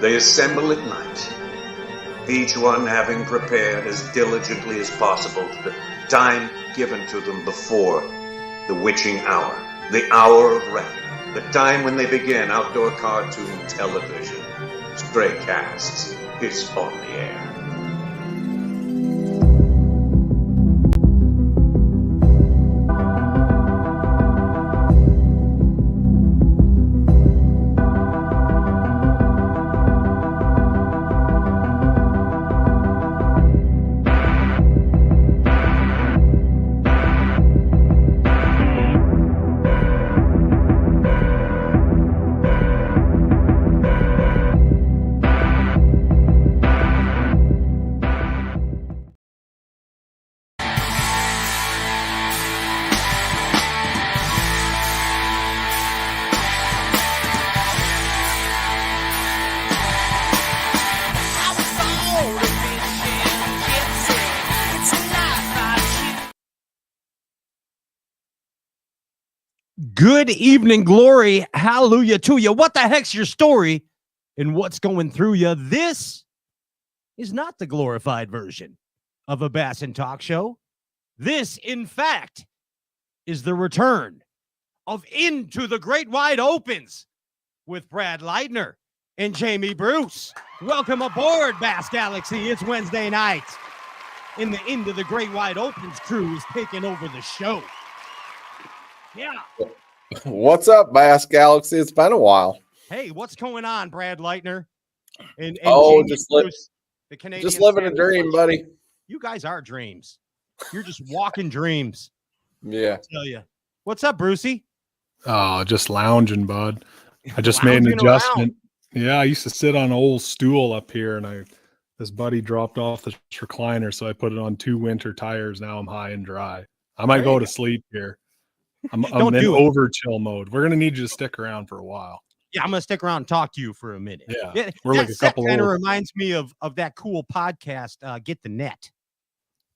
They assemble at night, each one having prepared as diligently as possible to the time given to them before the witching hour, the hour of reckoning, the time when they begin outdoor cartoon television. Stray Cats is on the air. Good evening, glory, hallelujah to you. What the heck's your story and what's going through you? This is not the glorified version of a Bass and Talk show. This, in fact, is the return of Into the Great Wide Opens with Brad Leitner and Jamie Bruce. Welcome aboard, Bass Galaxy. It's Wednesday night, and the Into the Great Wide Opens crew is taking over the show. Yeah. What's up, Bass Galaxy? It's been a while. Hey, what's going on, Brad Leitner? And just the Canadian just living a dream, buddy. You guys are dreams. You're just walking dreams. Yeah. I tell you. What's up, Brucey? Oh, just lounging, bud. I just made an adjustment. Yeah, I used to sit on an old stool up here, and this buddy dropped off this recliner, so I put it on 2 winter tires. Now I'm high and dry. I might go to sleep here. I'm in over chill mode. We're gonna need you to stick around for a while. Yeah, I'm gonna stick around and talk to you for a minute. Yeah, we're like a couple. Kind of reminds me of that cool podcast, Get the Net.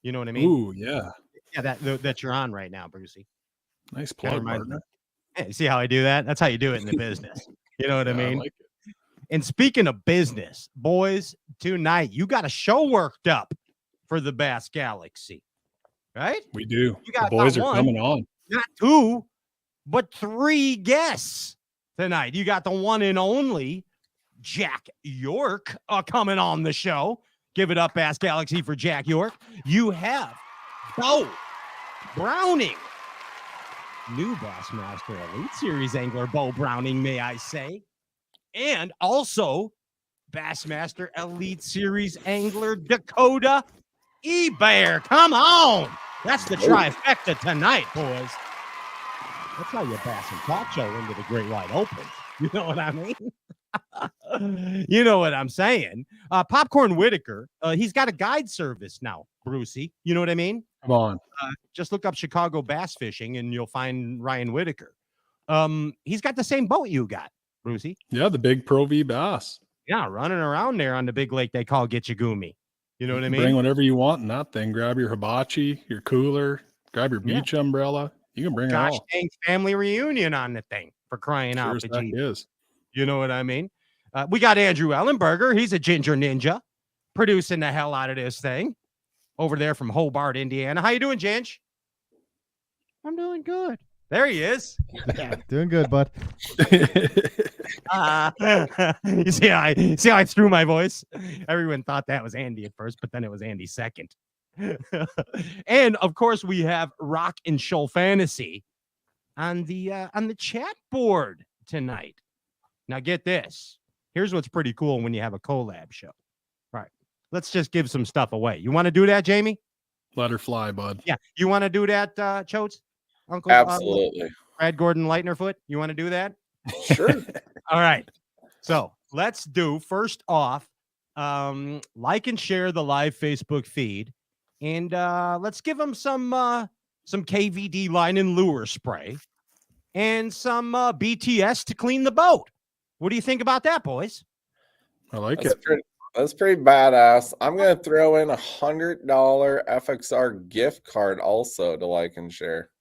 You know what I mean? Ooh, yeah, yeah. That you're on right now, Brucey. Nice plug, partner. Hey, see how I do that? That's how you do it in the business. You know what I mean? I like it. And speaking of business, boys, tonight you got a show worked up for the Bass Galaxy, right? We do. You got the boys are coming on. Not 2, but 3 guests tonight. You got the one and only Jack York coming on the show. Give it up, Bass Galaxy, for Jack York. You have Beau Browning, new Bassmaster Elite Series angler Beau Browning, may I say, and also Bassmaster Elite Series angler Dakota Ebare. Come on. That's the trifecta tonight, boys. That's how you Bass and Talk show into the Great Wide Open. You know what I mean? You know what I'm saying? Popcorn Whitaker, he's got a guide service now, Brucey. You know what I mean? Come on. Just look up Chicago bass fishing and you'll find Ryan Whitaker. He's got the same boat you got, Brucey. Yeah, the big Pro V bass. Yeah, running around there on the big lake they call Gitchagumi. You know what I mean? Bring whatever you want in that thing. Grab your hibachi, your cooler, grab your beach umbrella. You can bring it all. Dang family reunion on the thing, for crying out. Is. You know what I mean? We got Andrew Ellenberger. He's a ginger ninja producing the hell out of this thing over there from Hobart, Indiana. How you doing, Ginge? I'm doing good. There he is. Yeah, doing good, bud. You see how I threw my voice? Everyone thought that was Andy at first, but then it was Andy second. And of course, we have Rock and Shoal Fantasy on the chat board tonight. Now, get this. Here's what's pretty cool when you have a collab show. All right, let's just give some stuff away. You want to do that, Jamie? Let her fly, bud. Yeah, you want to do that, Chotes? Uncle? Absolutely. Brad Gordon Lightnerfoot, you want to do that? Sure. All right. So let's do, first off, like and share the live Facebook feed. And let's give them some KVD line and lure spray and some BTS to clean the boat. What do you think about that, boys? I like That's it. That's pretty badass. I'm going to throw in $100 FXR gift card also to like and share.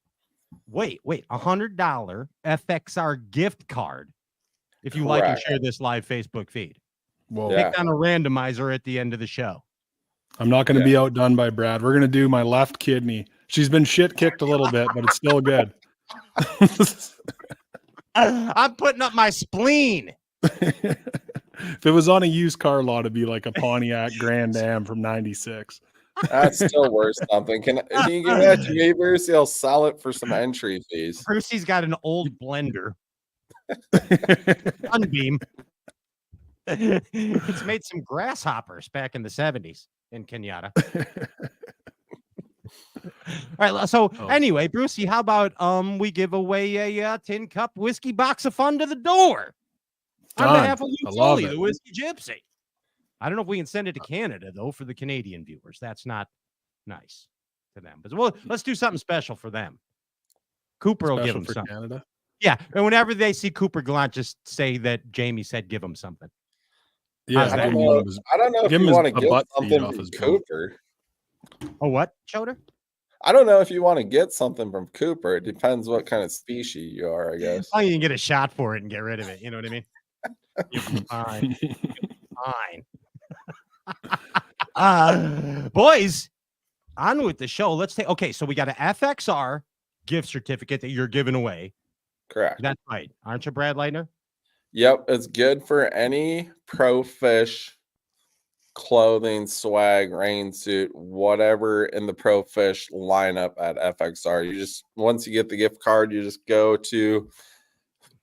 Wait, $100 FXR gift card if you like and share this live Facebook feed. Whoa. Yeah. Pick on a randomizer at the end of the show. I'm not going to be outdone by Brad. We're going to do my left kidney. She's been shit kicked a little bit, but it's still good. I'm putting up my spleen. If it was on a used car lot, it'd be like a Pontiac Grand Am from '96. That's still worth something. Can you give that to me, Bruce? He'll sell it for some entry fees. Brucey's got an old blender. Sunbeam. It's made some grasshoppers back in the 70s in Kenyatta. All right. So anyway, Brucey, how about we give away a tin cup whiskey box of fun to the door on behalf of Luke Foley, the Whiskey Gypsy. I don't know if we can send it to Canada though for the Canadian viewers. That's not nice to them. But well, let's do something special for them. Cooper will give them something. Canada. Yeah, and whenever they see Cooper Gallant, just say that Jamie said give him something. Yeah, I don't know if you want to get something from Cooper. Oh, what, Choder? I don't know if you want to get something from Cooper. It depends what kind of species you are, I guess. Oh, you can get a shot for it and get rid of it. You know what I mean? You'll be fine. Fine. Boys, on with the show. Let's take. Okay, so we got an FXR gift certificate that you're giving away. Correct. That's right. Aren't you, Brad Leitner? Yep, it's good for any pro fish clothing, swag, rain suit, whatever in the pro fish lineup at FXR. You just, once you get the gift card, you just go to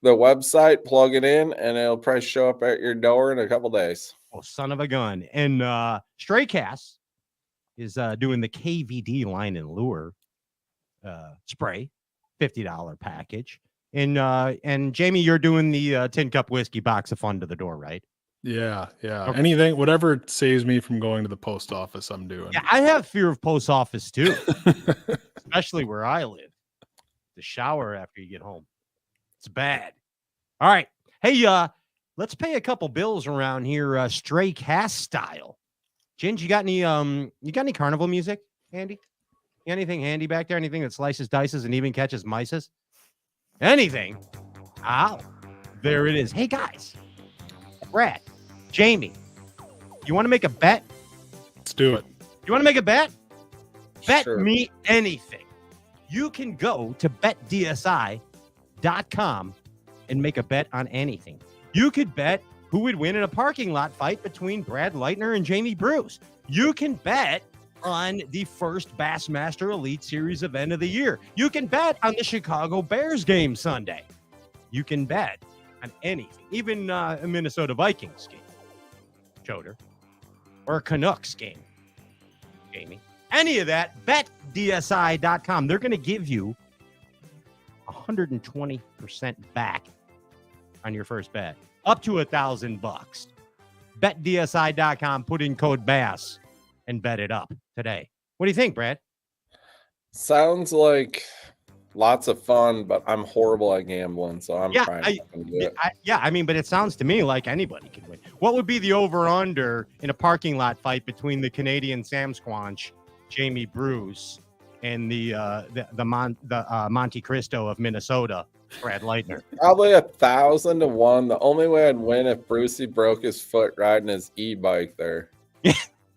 the website, plug it in, and it'll probably show up at your door in a couple days. Oh, son of a gun. And Stray Cast is doing the KVD line and lure spray, $50 package. And Jamie, you're doing the tin cup whiskey box of fun to the door, right? Yeah. Okay. Anything, whatever saves me from going to the post office, I'm doing. Yeah, I have fear of post office too, especially where I live. The shower after you get home, it's bad. All right, hey, let's pay a couple bills around here, Stray Cast style. Ginge, you got any carnival music, Andy? Anything handy back there? Anything that slices, dices, and even catches mices? Anything? Ow. There it is. Hey, guys. Brad, Jamie, you want to make a bet? Let's do it. You want to make a bet? Bet Sure. me anything. You can go to betdsi.com and make a bet on anything. You could bet who would win in a parking lot fight between Brad Leitner and Jamie Bruce. You can bet on the first Bassmaster Elite Series event of the year. You can bet on the Chicago Bears game Sunday. You can bet on anything, even a Minnesota Vikings game, Choder, or a Canucks game, Jamie. Any of that, betdsi.com. They're going to give you 120% back on your first bet, up to $1,000. betdsi.com, put in code BASS and bet it up today. What do you think, Brad? Sounds like lots of fun, but I'm horrible at gambling, so I'm trying to do it. I mean, but it sounds to me like anybody can win. What would be the over-under in a parking lot fight between the Canadian Sam Squanch, Jamie Bruce, and the Monte Cristo of Minnesota, Brad Leitner? Probably 1,000 to 1. The only way I'd win if Brucey broke his foot riding his e-bike there.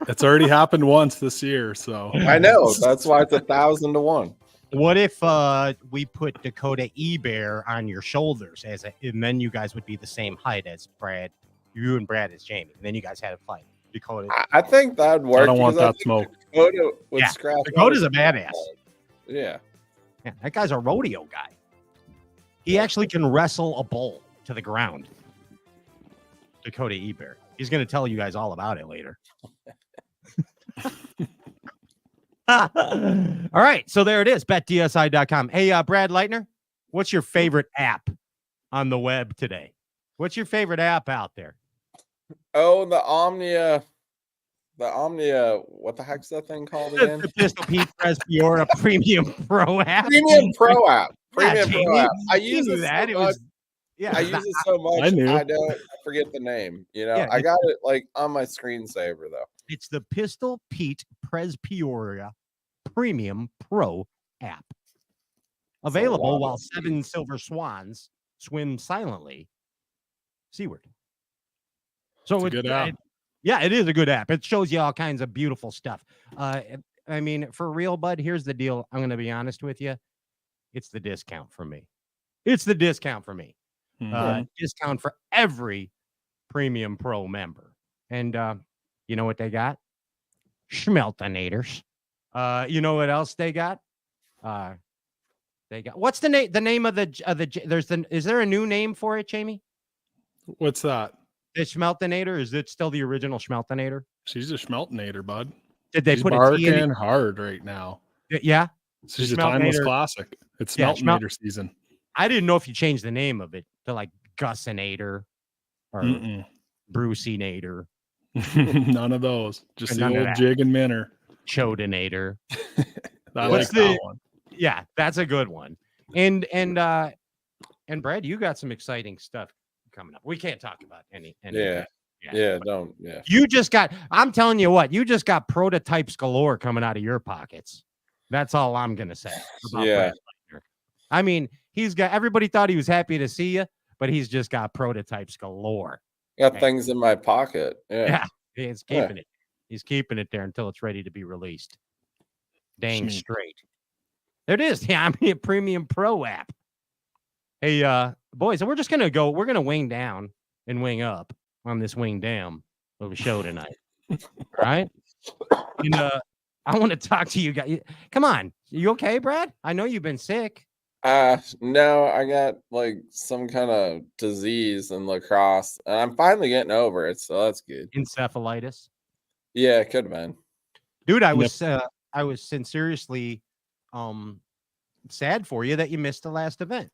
It's already happened once this year, so I know. That's why it's 1,000 to 1. What if we put Dakota Ebare on your shoulders and then you guys would be the same height as Brad, you and Brad as Jamie, and then you guys had a fight. Dakota. I think that would work. I don't want that smoke. Dakota would scrap. Dakota's a badass. Yeah, that guy's a rodeo guy. He actually can wrestle a bull to the ground. Dakota Ebare. He's going to tell you guys all about it later. All right, so there it is, betdsi.com. Hey, Brad Leitner, what's your favorite app on the web today? What's your favorite app out there? Oh, the Omnia, what the heck's that thing called again? The Pistol Pete Presbyora Premium Pro app. Premium Pro app. I use it that. So much. I use it so much. I forget the name. You know, I got it like on my screensaver though. It's the Pistol Pete Presbyora Premium Pro app. Available while 7 silver swans swim silently seaward. So It's a good app. Yeah, it is a good app. It shows you all kinds of beautiful stuff. I mean, for real, bud, here's the deal. I'm going to be honest with you. It's the discount for me. It's the discount for me. Discount for every Premium Pro member. And you know what they got? Schmeltonators. You know what else they got? They got, what's the name? The name of the is there a new name for it, Jamie? What's that? The Schmeltonator? Is it still the original Schmeltonator? She's a Schmeltonator, bud. Did they She's put a T in it? barking hard right now. Yeah. She's a timeless classic. It's Schmeltonator season. I didn't know if you changed the name of it to like Gussinator or Brucinator. None of those. Just the old Jig and Minner. Chodinator. I like that one. Yeah, that's a good one. And Brad, you got some exciting stuff coming up. We can't talk about any. Don't. You just got, I'm telling you what, you just got prototypes galore coming out of your pockets. That's all I'm gonna say. Brad Leitner. I mean, he's got, everybody thought he was happy to see you, but he's just got prototypes galore. Got things in my pocket. Yeah, he's keeping it. He's keeping it there until it's ready to be released. Dang straight. There it is. Yeah, I mean, a Premium Pro app. Hey, boys, we're just gonna go. We're gonna wing down and wing up on this wing down of a show tonight. All right. And I want to talk to you guys. Come on, you okay, Brad? I know you've been sick. No, I got like some kind of disease in lacrosse, and I'm finally getting over it, so that's good. Encephalitis. Yeah, it could have been. Dude, I was sincerely sad for you that you missed the last event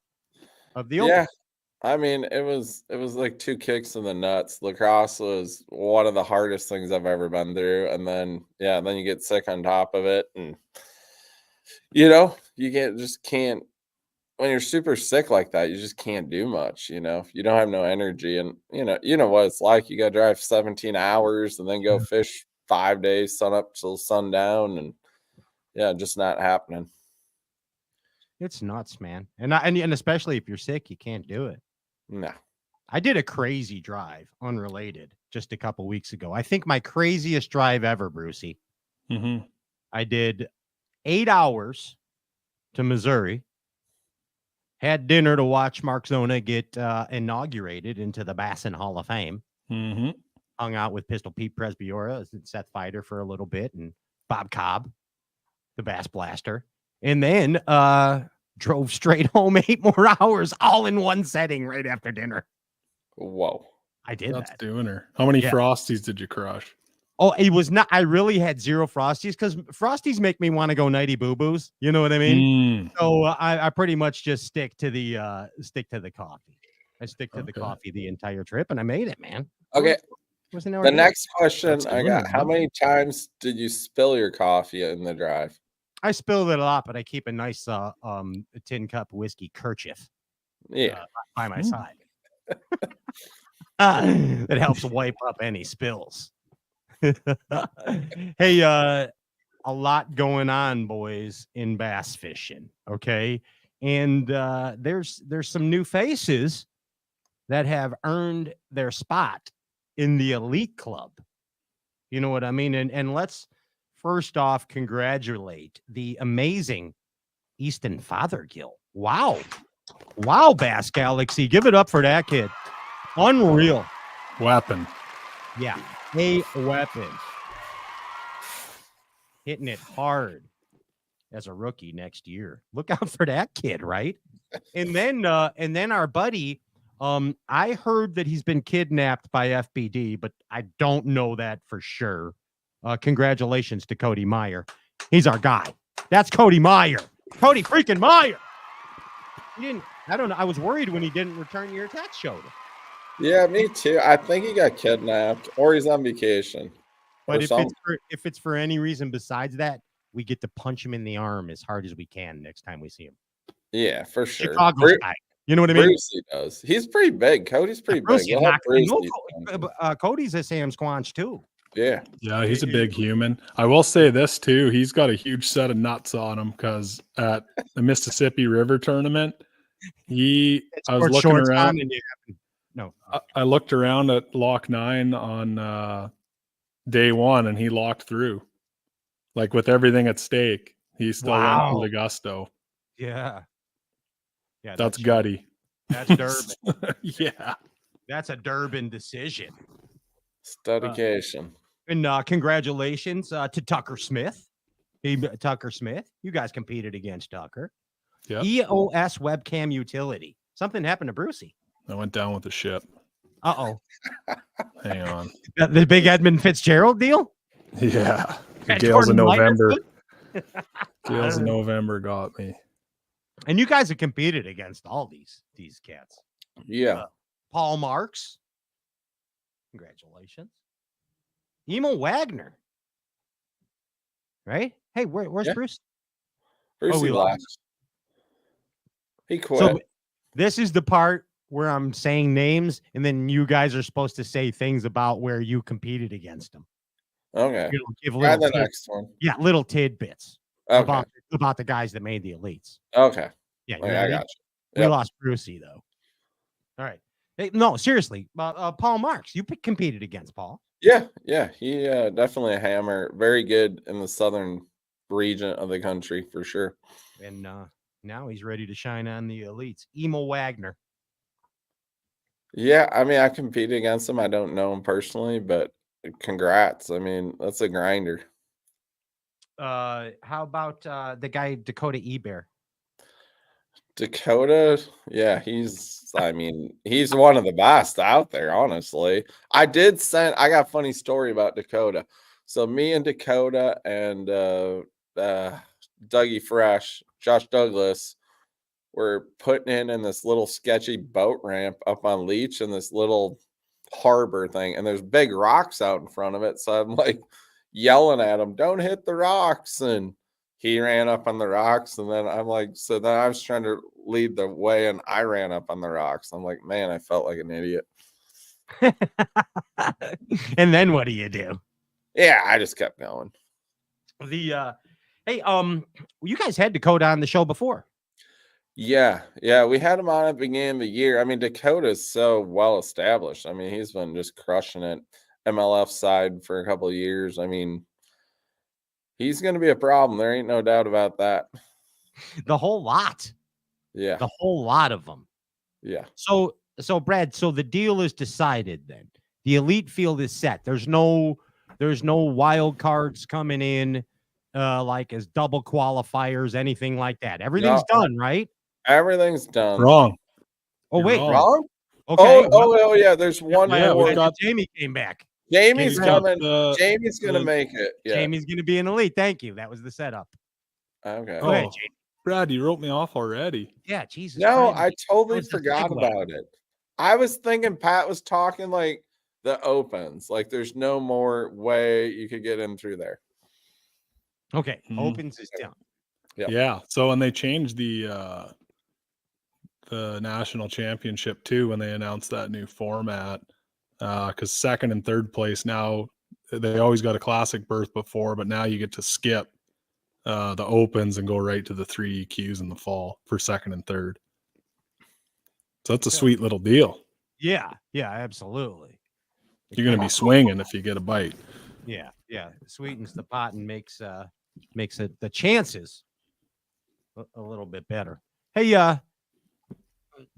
of the Open. Yeah, I mean, it was like 2 kicks in the nuts. Lacrosse was one of the hardest things I've ever been through, and then you get sick on top of it, and you can't. When you're super sick like that, you just can't do much. You don't have no energy, and you know what it's like. You got to drive 17 hours and then go fish 5 days, sun up till sundown, and just not happening. It's nuts, man. And especially if you're sick, you can't do it. No. I did a crazy drive, unrelated, just a couple weeks ago. I think my craziest drive ever, Brucey. I did 8 hours to Missouri. Had dinner to watch Mark Zona get inaugurated into the Bassin Hall of Fame. Hung out with Pistol Pete Presbyora and Seth Fighter for a little bit, and Bob Cobb, the Bass Blaster. And then drove straight home 8 more hours, all in one setting right after dinner. Whoa. I did That's that. doing her. How many Frosties did you crush? Oh, it was not. I really had 0 Frosties because Frosties make me want to go nighty boo boos. You know what I mean? So I pretty much just stick to the coffee. I stick to the coffee the entire trip, and I made it, man. Okay. The next question I got: how many times did you spill your coffee in the drive? I spilled it a lot, but I keep a nice tin cup whiskey kerchief. By my side. That helps wipe up any spills. Hey, a lot going on, boys, in bass fishing. Okay, and there's some new faces that have earned their spot in the elite club. You know what I mean? And let's first off congratulate the amazing Easton Fothergill. Wow, Bass Galaxy, give it up for that kid. Unreal weapon. Yeah. A weapon. Hitting it hard as a rookie next year. Look out for that kid, right? And then our buddy, I heard that he's been kidnapped by FBD, but I don't know that for sure. Congratulations to Cody Meyer. He's our guy. That's Cody Meyer. Cody freaking Meyer. I don't know. I was worried when he didn't return your text, Shoulder. Yeah, me too. I think he got kidnapped or he's on vacation. But if it's for any reason besides that, we get to punch him in the arm as hard as we can next time we see him. Yeah, for sure. Chicago's guy. You know what I mean? Brucey does. He's pretty big. Cody's pretty big. Cody's a Sam Squanch too. Yeah. Yeah, he's a big human. I will say this too. He's got a huge set of nuts on him because at the Mississippi River tournament, I was looking around. No. I looked around at lock 9 on day 1, and he locked through. Like with everything at stake, he still went for the gusto. Yeah. Yeah. That's gutty. That's Durban. Yeah. That's a Durban decision. It's dedication. And congratulations to Tucker Smith. Tucker Smith. You guys competed against Tucker. Yeah. EOS webcam utility. Something happened to Brucey. I went down with the ship. Uh-oh. Hang on. The big Edmund Fitzgerald deal? Yeah. The Gales of November. Gales of November got me. And you guys have competed against all these cats. Yeah. Paul Marks. Congratulations. Emil Wagner. Right? Hey, where's Bruce? Bruce we lost. He quit. So this is the part where I'm saying names, and then you guys are supposed to say things about where you competed against them. Okay. Give Try the next one. Yeah, little tidbits Okay. about the guys that made the elites. Okay. Yeah, Okay, I got you. We Yep. lost Brucey though. All right. Hey, no, seriously, Paul Marks, you competed against Paul. Yeah. He definitely a hammer. Very good in the southern region of the country for sure. And now he's ready to shine on the elites. Emil Wagner. Yeah, I mean, I competed against him. I don't know him personally, but congrats. I mean, that's a grinder. How about the guy Dakota Ebare? Dakota, yeah, he's one of the best out there, honestly. I got a funny story about Dakota. So me and Dakota and Dougie Fresh, Josh Douglas, were putting in this little sketchy boat ramp up on Leech in this little harbor thing, and there's big rocks out in front of it. So I'm like yelling at him, "Don't hit the rocks!" And he ran up on the rocks, and then I'm like, so then I was trying to lead the way, and I ran up on the rocks. I'm like, man, I felt like an idiot. And then what do you do? Yeah, I just kept going. Hey, you guys had Dakota on the show before. Yeah, we had him on at the beginning of the year. I mean, Dakota's so well established. I mean, he's been just crushing it MLF side for a couple of years. I mean, he's going to be a problem. There ain't no doubt about that. The whole lot. Yeah. The whole lot of them. Yeah. So Brad, so the deal is decided then. The elite field is set. There's no wild cards coming in like as double qualifiers, anything like that. Everything's done, right? Everything's done. Wrong. Oh, wait. Wrong? Okay. Oh, yeah. There's one more. Jamie came back. Jamie's coming. Jamie's going to make it. Yeah. Jamie's going to be an elite. Thank you. That was the setup. Okay. Go ahead, Jamie. Brad, you wrote me off already. Yeah, Jesus. No, Brad, I totally forgot about it. I was thinking Pat was talking like the opens. Like there's no more way you could get in through there. Okay. Opens is done. Yep. Yeah. So when they changed the national championship too, when they announced that new format, because second and third place now, they always got a classic berth before, but now you get to skip the opens and go right to the 3 EQs in the fall for second and third. So that's a sweet little deal. Yeah, absolutely. You're going to be swinging if you get a bite. Yeah. It sweetens the pot and makes it the chances a little bit better. Hey,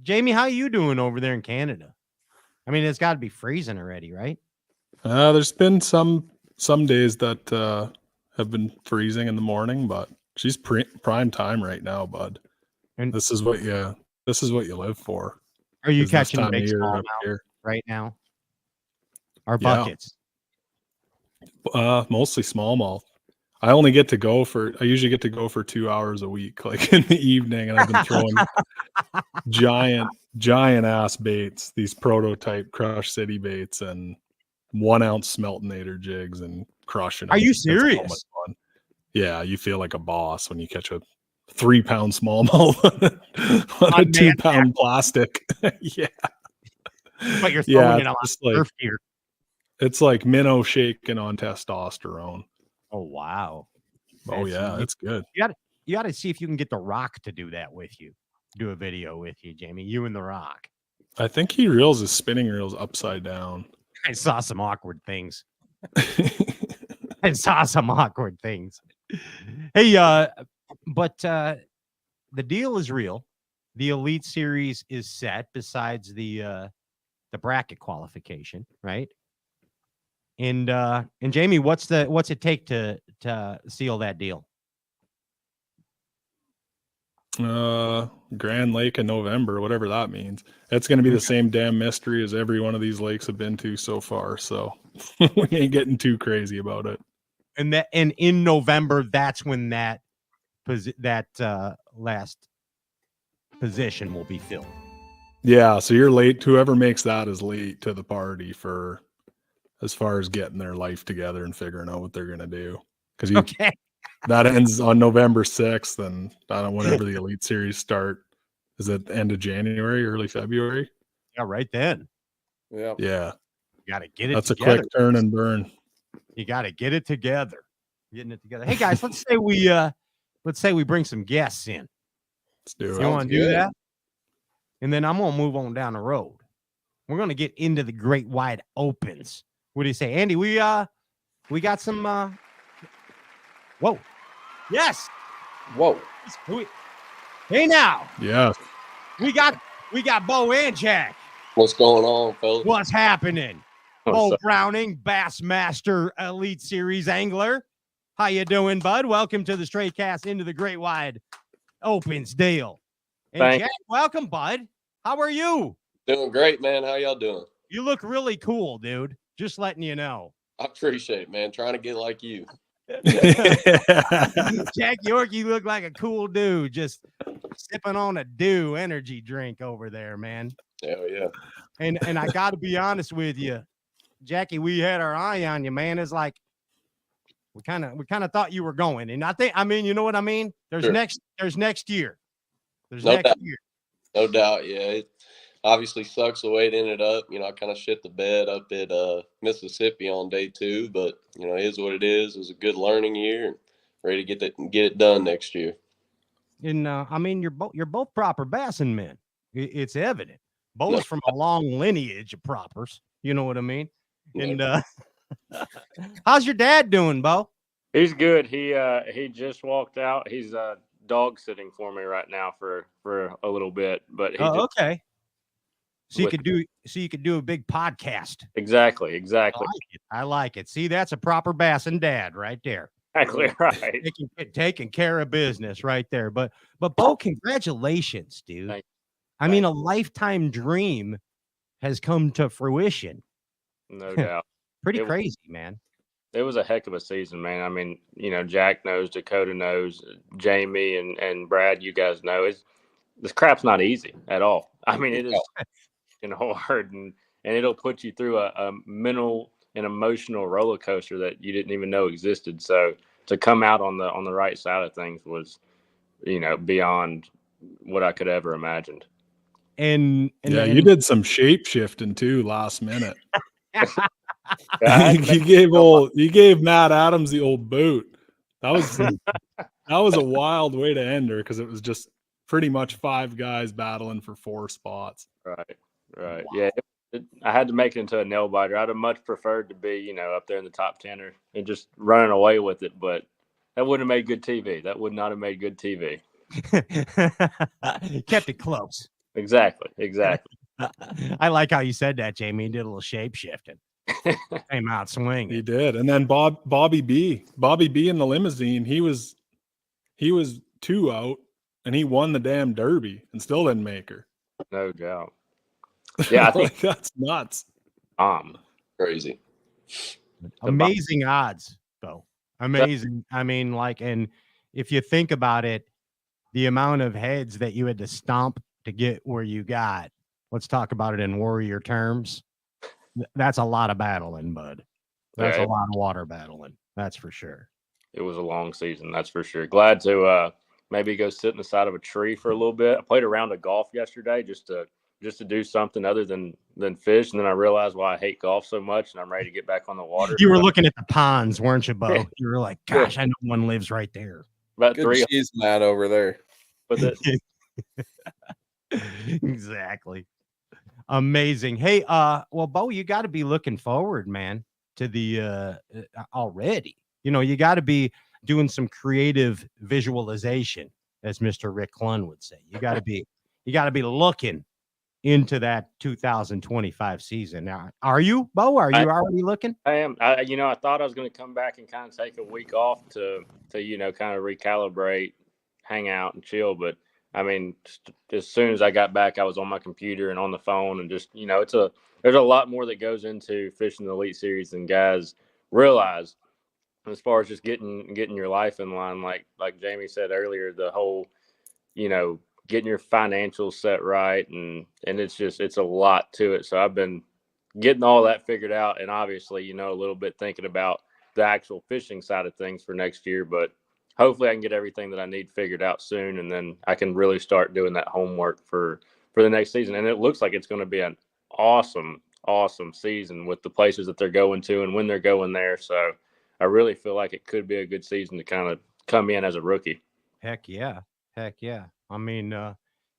Jamie, how you doing over there in Canada? I mean, it's got to be freezing already, right? There's been some days that have been freezing in the morning, but she's prime time right now, bud. And this is what you live for. Are you catching big smallmouth right now? Our buckets? Mostly smallmouth. I usually get to go for 2 hours a week, like in the evening, and I've been throwing giant ass baits, these prototype Crush City baits, and 1 ounce Smeltinator jigs, and crushing them. Are you serious? So much fun. Yeah, you feel like a boss when you catch a 3 pound smallmouth on a 2 pound plastic. Yeah. But you're throwing it on surf gear. It's like minnow shaking on testosterone. Oh wow. Oh yeah, it's good. You got to see if you can get The Rock to do that with you. Do a video with you, Jamie. You and The Rock. I think he reels his spinning reels upside down. I saw some awkward things. I saw some awkward things. Hey, but the deal is real. The Elite Series is set. Besides the bracket qualification, right? And Jamie, what's it take to seal that deal? Grand Lake in November, whatever that means. It's going to be the same damn mystery as every one of these lakes have been to so far. So we ain't getting too crazy about it. And in November, that's when that last position will be filled. Yeah, so you're late. Whoever makes that is late to the party for as far as getting their life together and figuring out what they're going to do. Because that ends on November 6th, and I don't know, whenever the Elite Series start. Is it end of January, early February? Yeah, right then. Yeah. You got to get it That's together. a quick turn and burn. You got to get it together. Getting it together. Hey, guys, let's say we bring some guests in. Let's do it. You want to do that? And then I'm going to move on down the road. We're going to get into the great wide opens. What do you say, Andy? We got some whoa. Yes. Whoa. Hey now. Yeah. We got Beau and Jack. What's going on, fellas? What's happening? Beau Browning, Bassmaster Elite Series angler. How you doing, bud? Welcome to the Straight Cast into the Great Wide Opens deal. And Thanks. Jack, welcome, bud. How are you? Doing great, man. How y'all doing? You look really cool, dude. Just letting you know. I appreciate it, man. Trying to get like you. Jack York, you look like a cool dude. Just sipping on a Dew energy drink over there, man. Hell yeah. And I got to be honest with you, Jackie. We had our eye on you, man. It's like we kind of thought you were going, and I mean, you know what I mean. There's Sure. next year. There's No next doubt. year. No doubt. Yeah. It obviously sucks the way it ended up. I kind of shit the bed up at Mississippi on day 2, but it is what it is. It was a good learning year, and ready to get it done next year. And I mean, you're both proper bassin men. It's evident. Beau's from a long lineage of propers. You know what I mean? And how's your dad doing, Beau? He's good. He just walked out. He's dog sitting for me right now for a little bit. But he okay. So you could do a big podcast. Exactly. I like it. See, that's a proper bassin dad right there. Exactly right. Taking care of business right there. But Beau, congratulations, dude. Thank you. I mean, a lifetime dream has come to fruition. No doubt. Pretty crazy, man. It was a heck of a season, man. I mean, Jack knows, Dakota knows, Jamie and Brad, you guys know. This crap's not easy at all. I mean, it is hard, and it'll put you through a mental and emotional roller coaster that you didn't even know existed. So to come out on the right side of things was, beyond what I could ever imagined. And you did some shape shifting too last minute. You you gave Matt Adams the old boot. That was a wild way to end her, because it was just pretty much 5 guys battling for 4 spots. Right. Wow. Yeah, I had to make it into a nail biter. I'd have much preferred to be, up there in the top 10 and just running away with it, but that wouldn't have made good TV. That would not have made good TV. Kept it close. Exactly. I like how you said that, Jamie. He did a little shape shifting. Came out swinging. He did. And then Bobby B in the limousine, he was 2 out, and he won the damn Derby and still didn't make her. No doubt. Yeah, I think that's nuts. Crazy. Amazing odds, though. Amazing. I mean, and if you think about it, the amount of heads that you had to stomp to get where you got, let's talk about it in warrior terms. That's a lot of battling, bud. That's a lot of water battling. That's for sure. It was a long season. That's for sure. Glad to maybe go sit in the side of a tree for a little bit. I played a round of golf yesterday just to do something other than fish. And then I realized why I hate golf so much, and I'm ready to get back on the water. You were looking at the ponds, weren't you, Beau? You were like, gosh, I know one lives right there. About Good 3 cheese mat over there. with it. Exactly. Amazing. Hey, well, Beau, you got to be looking forward, man, to the already. You know, you got to be doing some creative visualization, as Mr. Rick Clunn would say. You got to be looking into that 2025 season. Now, are you, Beau? Are you already looking? I am. I thought I was going to come back and kind of take a week off to kind of recalibrate, hang out, and chill. But I mean, as soon as I got back, I was on my computer and on the phone, and just there's a lot more that goes into fishing the Elite Series than guys realize. As far as just getting your life in line, like Jamie said earlier, the whole, getting your financials set right, and it's a lot to it. So I've been getting all that figured out, and obviously, a little bit thinking about the actual fishing side of things for next year. But hopefully I can get everything that I need figured out soon, and then I can really start doing that homework for the next season. And it looks like it's going to be an awesome season with the places that they're going to and when they're going there. So I really feel like it could be a good season to kind of come in as a rookie. Heck yeah. I mean,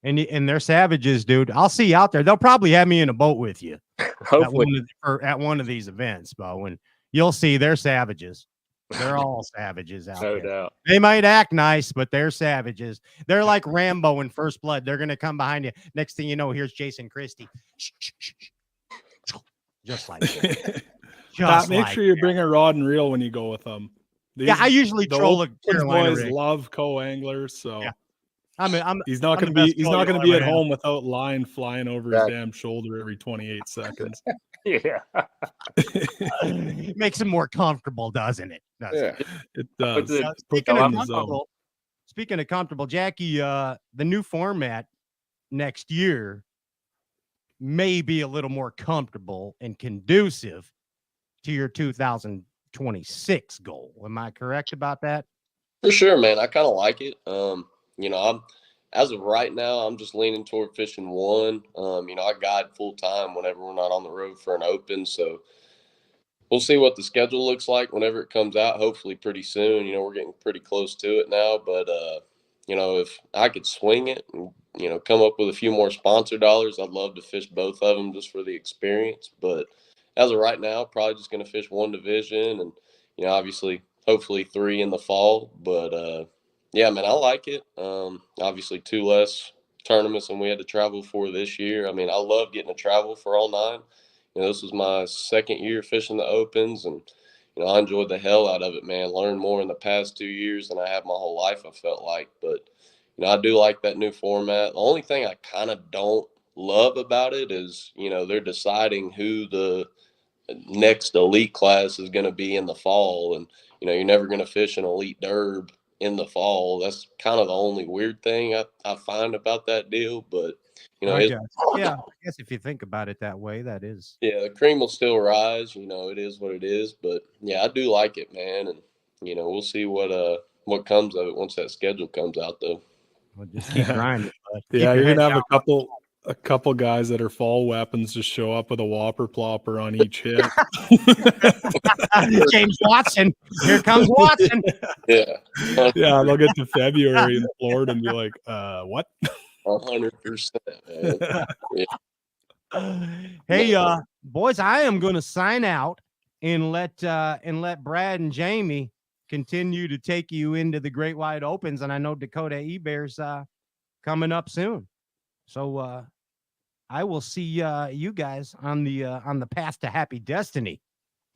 and they're savages, dude. I'll see you out there. They'll probably have me in a boat with you. Hopefully at one of these events, Beau, and you'll see they're savages. They're all savages out there. No doubt. They might act nice, but they're savages. They're like Rambo in First Blood. They're going to come behind you. Next thing you know, here's Jason Christie. Just like that. Make sure you bring a rod and reel when you go with them. I usually troll a Carolina boys rig. love co-anglers, so yeah. he's not going to be at home without line flying over his damn shoulder every 28 seconds. Yeah. Makes him more comfortable, doesn't it? It does. Speaking of comfortable, Jackie, the new format next year may be a little more comfortable and conducive to your 2026 goal. Am I correct about that? For sure, man. I kind of like it. As of right now, I'm just leaning toward fishing one. I guide full time whenever we're not on the road for an open. So we'll see what the schedule looks like whenever it comes out. Hopefully pretty soon. We're getting pretty close to it now. But, if I could swing it and, come up with a few more sponsor dollars, I'd love to fish both of them just for the experience. But as of right now, probably just going to fish one division and, obviously, hopefully 3 in the fall. But, yeah, man, I like it. Obviously 2 less tournaments than we had to travel for this year. I mean, I love getting to travel for all 9. This was my second year fishing the opens, and, I enjoyed the hell out of it, man. Learned more in the past 2 years than I have my whole life, I felt like. But, I do like that new format. The only thing I kind of don't love about it is, they're deciding who the next elite class is going to be in the fall. And, you're never going to fish an elite derb in the fall. That's kind of the only weird thing I find about that deal. But, I guess if you think about it that way, that is. Yeah, the cream will still rise. It is what it is. But, yeah, I do like it, man. And, we'll see what comes of it once that schedule comes out, though. We'll just keep grinding. Yeah, you're going to have a couple guys that are fall weapons just show up with a whopper plopper on each hit. James Watson. Here comes Watson. Yeah. Yeah, they'll get to February in Florida and be like, what? 100%, man. Yeah. Hey, boys, I am going to sign out and let Brad and Jamie continue to take you into the Great Wide Opens, and I know Dakota Ebare's coming up soon. So I will see you guys on the path to happy destiny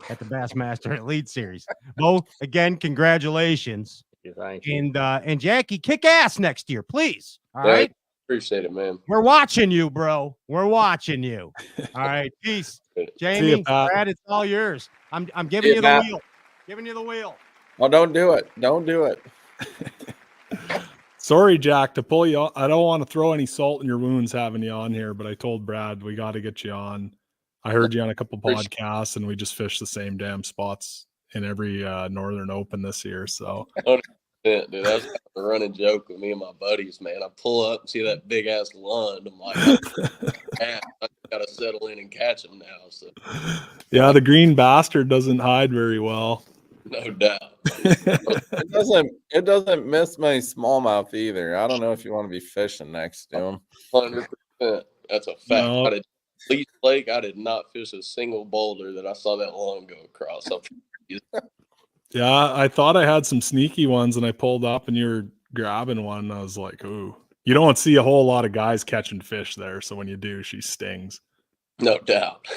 at the Bassmaster Elite Series. Beau, again, congratulations. Thank you. And Jackie, kick ass next year, please. All right. Appreciate it, man. We're watching you, bro. We're watching you. All right. Peace. Jamie, Brad, it's all yours. I'm giving you the wheel. Giving you the wheel. Oh, don't do it. Don't do it. Sorry, Jack, to pull you on. I don't want to throw any salt in your wounds having you on here, but I told Brad we got to get you on. I heard you on a couple podcasts, and we just fished the same damn spots in every Northern Open this year. So, 100%, dude, that's a running joke with me and my buddies, man. I pull up and see that big ass lund. I'm like, man, I got to settle in and catch him now. So, yeah, the green bastard doesn't hide very well. No doubt. It doesn't miss my smallmouth either. I don't know if you want to be fishing next to him. 100%. That's a fact. No. Leech Lake, I did not fish a single boulder that I saw that long go across. Yeah, I thought I had some sneaky ones, and I pulled up, and you were grabbing one. And I was like, "Ooh, you don't see a whole lot of guys catching fish there, so when you do, she stings." No doubt.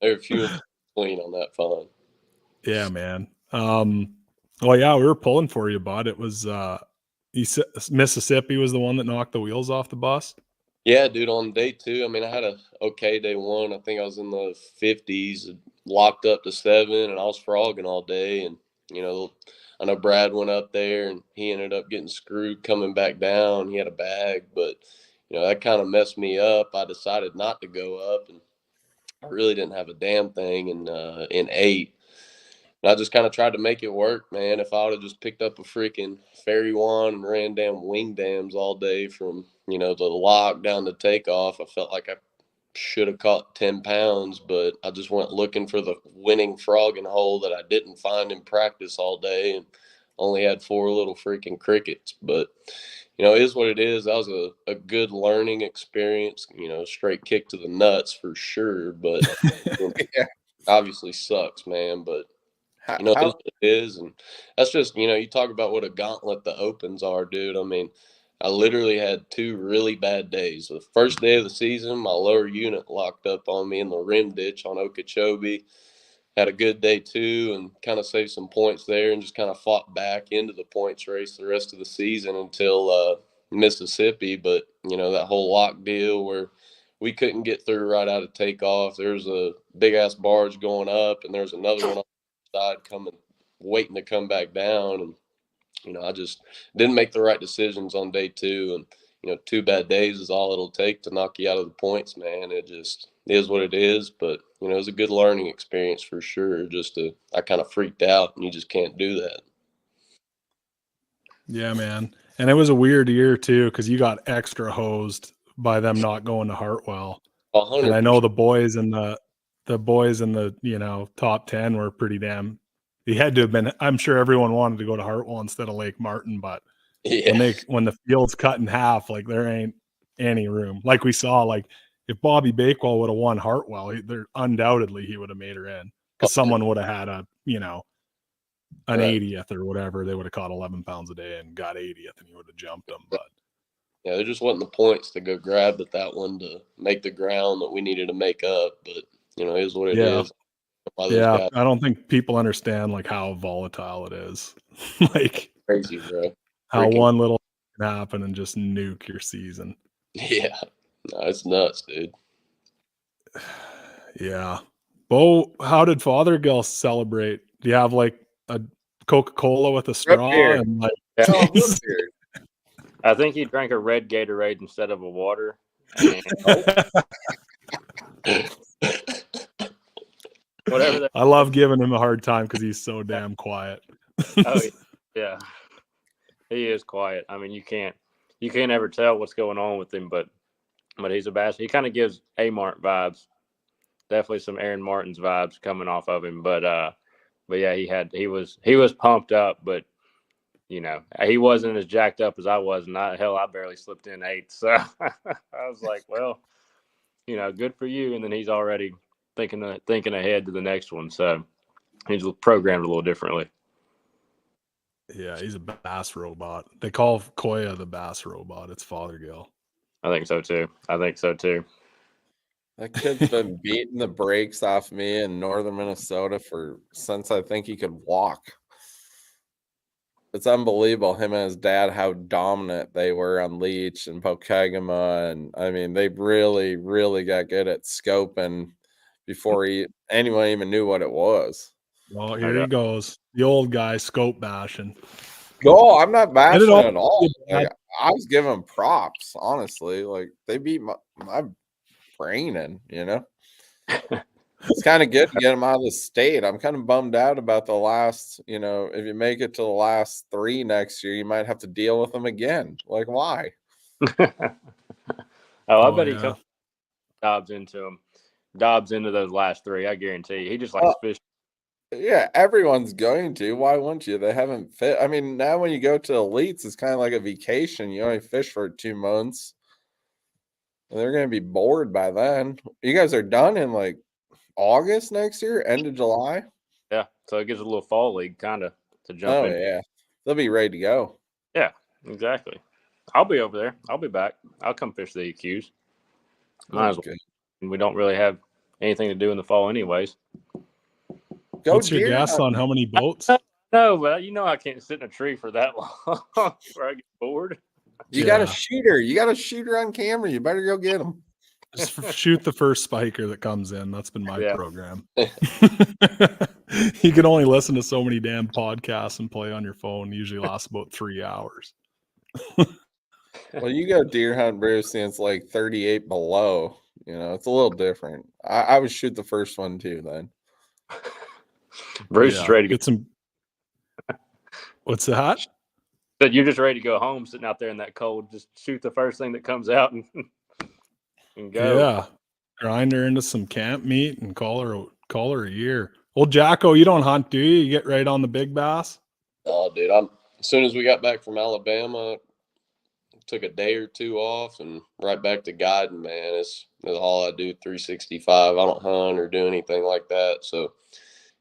There are few and between on that pond. Yeah, man. Well, yeah, we were pulling for you, bud. It was Mississippi was the one that knocked the wheels off the bus. Yeah, dude, on day 2, I mean, I had a okay day 1. I think I was in the 50s, locked up to 7, and I was frogging all day. And, I know Brad went up there, and he ended up getting screwed coming back down. He had a bag, but, that kind of messed me up. I decided not to go up, and I really didn't have a damn thing in 8. And I just kind of tried to make it work, man. If I would have just picked up a freaking ferry wand and ran damn wing dams all day from, the lock down to takeoff, I felt like I should have caught 10 pounds, but I just went looking for the winning frogging hole that I didn't find in practice all day and only had 4 little freaking crickets. But, it is what it is. That was a good learning experience, straight kick to the nuts for sure. But Yeah. obviously sucks, man. But it is what it is. And that's just, you talk about what a gauntlet the opens are, dude. I mean, I literally had 2 really bad days. The first day of the season, my lower unit locked up on me in the rim ditch on Okeechobee. Had a good day 2 and kind of saved some points there and just kind of fought back into the points race the rest of the season until Mississippi. But, that whole lock deal where we couldn't get through right out of takeoff. There's a big-ass barge going up, and there's another one on the side waiting to come back down. And, I just didn't make the right decisions on day 2. And, 2 bad days is all it'll take to knock you out of the points, man. It just is what it is. But, it was a good learning experience for sure. I kind of freaked out, and you just can't do that. Yeah, man. And it was a weird year too, because you got extra hosed by them not going to Hartwell. 100%. And I know the boys in the top 10 were pretty damn. He had to have been. I'm sure everyone wanted to go to Hartwell instead of Lake Martin, but when the field's cut in half, like there ain't any room. Like we saw, like if Bobby Bakewell would have won Hartwell, there undoubtedly he would have made her in because someone would have had an 80th or whatever. They would have caught 11 pounds a day and got 80th, and he would have jumped them. But yeah, there just wasn't the points to go grab at that one to make the ground that we needed to make up. But it is what it is. Yeah, I don't think people understand like how volatile it is. Like crazy, bro. How one little can happen and just nuke your season. Yeah, no, it's nuts, dude. Yeah, Beau, how did Fothergill celebrate? Do you have like a Coca-Cola with a straw and like? Yeah. I think he drank a red Gatorade instead of a water. Whatever. I love giving him a hard time because he's so damn quiet. Oh yeah, he is quiet. I mean, you can't ever tell what's going on with him, but he's a bass. He kind of gives A-Mart vibes. Definitely some Aaron Martin's vibes coming off of him, but yeah, he was pumped up, but he wasn't as jacked up as I was, and I barely slipped in 8. So I was like, well, good for you. And then he's already thinking ahead to the next one. So he's programmed a little differently. Yeah, he's a bass robot. They call Koya the bass robot. It's Fothergill. I think so too. That kid's been beating the brakes off me in northern Minnesota since I think he could walk. It's unbelievable, him and his dad, how dominant they were on Leech and Pokegama. And I mean, they really, really got good at scoping before anyone even knew what it was. Well, here he goes. The old guy scope bashing. No, I'm not bashing at all. Like, I was giving props, honestly. Like, they beat my brain in, It's kind of good to get them out of the state. I'm kind of bummed out about the last, if you make it to the last 3 next year, you might have to deal with them again. Like, why? I bet he comes Dobbs into those last 3. I guarantee you. He just likes fish. Yeah, everyone's going to. Why wouldn't you? They haven't fit. I mean, now when you go to elites, it's kind of like a vacation. You only fish for 2 months. They're going to be bored by then. You guys are done in like August next year, end of July. Yeah, so it gives a little fall league kind of to jump in. Oh yeah, they'll be ready to go. Yeah, exactly. I'll be over there. I'll be back. I'll come fish the EQs. Might as well. Good. We don't really have anything to do in the fall, anyways. Go What's your deer guess hunt. on how many boats? No, but you know I can't sit in a tree for that long before I get bored. You got a shooter. You got a shooter on camera. You better go get him. Just shoot the first spiker that comes in. That's been my Yeah. program. You can only listen to so many damn podcasts and play on your phone. Usually lasts about 3 hours. Well, you go deer hunt, Bruce, and it's like 38 below. You know, it's a little different. I would shoot the first one too then. Bruce is ready to get some. What's that? So you're just ready to go home, sitting out there in that cold. Just shoot the first thing that comes out and go. Yeah, grind her into some camp meat and call her a year. Old Jacko, you don't hunt, do you? You get right on the big bass. Oh, dude, as soon as we got back from Alabama, took a day or two off and right back to guiding, man. It's all I do, 365. I don't hunt or do anything like that. So,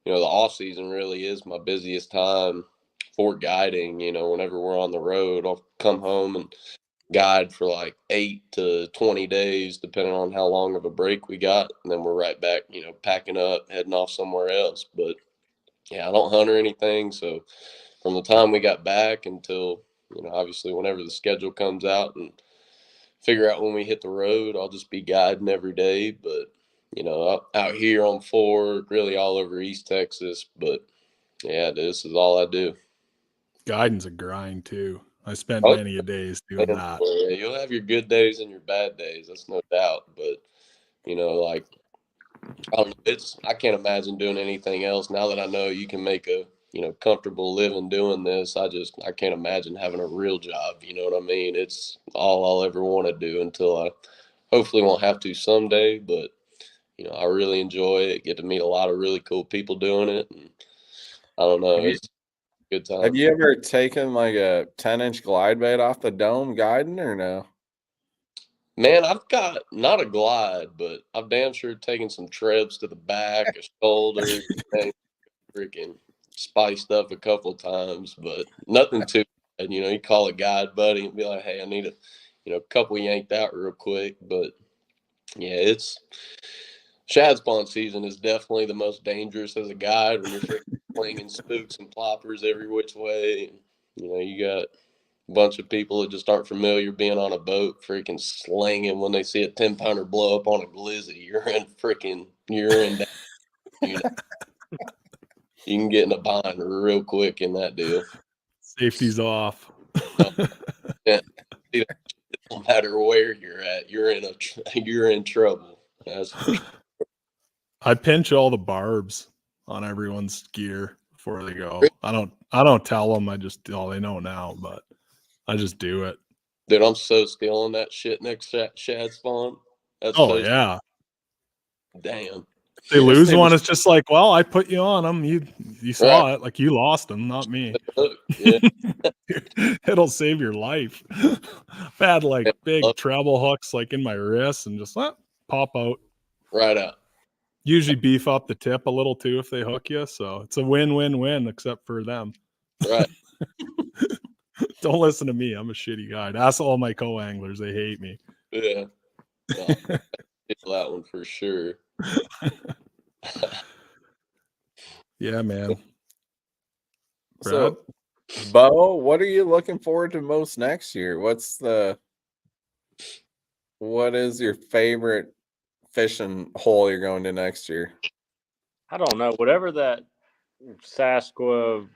you know, the off season really is my busiest time for guiding. You know, whenever we're on the road, I'll come home and guide for like 8 to 20 days, depending on how long of a break we got. And then we're right back, you know, packing up, heading off somewhere else. But yeah, I don't hunt or anything. So from the time we got back until, you know, obviously whenever the schedule comes out and figure out when we hit the road, I'll just be guiding every day. But, you know, out here on Fork, really all over East Texas. But yeah, this is all I do. Guiding's a grind too. I spent many a days doing that. Yeah, you'll have your good days and your bad days. That's no doubt. But, you know, like, I don't know, I can't imagine doing anything else now that I know you can make a, you know, comfortable living doing this. I can't imagine having a real job. You know what I mean? It's all I'll ever want to do until I hopefully won't have to someday. But, you know, I really enjoy it. Get to meet a lot of really cool people doing it. And I don't know. It's a good time. Have you ever taken like a 10-inch glide bait off the dome guiding or no? Man, I've got not a glide, but I've damn sure taken some trips to the back, a shoulder, freaking spiced up a couple times, but nothing too bad. You know, you call a guide buddy and be like, hey, I need a, you know, couple yanked out real quick. But yeah, it's shad spawn season is definitely the most dangerous as a guide when you're freaking flinging spooks and ploppers every which way. And, you know, you got a bunch of people that just aren't familiar being on a boat, freaking slinging when they see a 10-pounder blow up on a glizzy. You're in down. You know, you can get in a bind real quick in that deal. Safety's off. Yeah, it don't matter where you're at, you're in trouble. That's for sure. I pinch all the barbs on everyone's gear before they go. I don't tell them. They know now, but I just do it. Dude, I'm so stealing that shit next shad spawn. Yeah. Damn. They lose one. It's just like, well, I put you on them. You saw it. Like, you lost them, not me. Yeah. It'll save your life. I've had like big treble hooks like in my wrists and just pop out. Right out. Usually beef up the tip a little too if they hook you. So it's a win-win-win except for them. Right. Don't listen to me. I'm a shitty guy. Ask all my co-anglers. They hate me. Yeah. No, that one for sure. Yeah, man. Brad? So, Beau, what are you looking forward to most next year? What is your favorite fishing hole you're going to next year? I don't know. Whatever that Sasquatch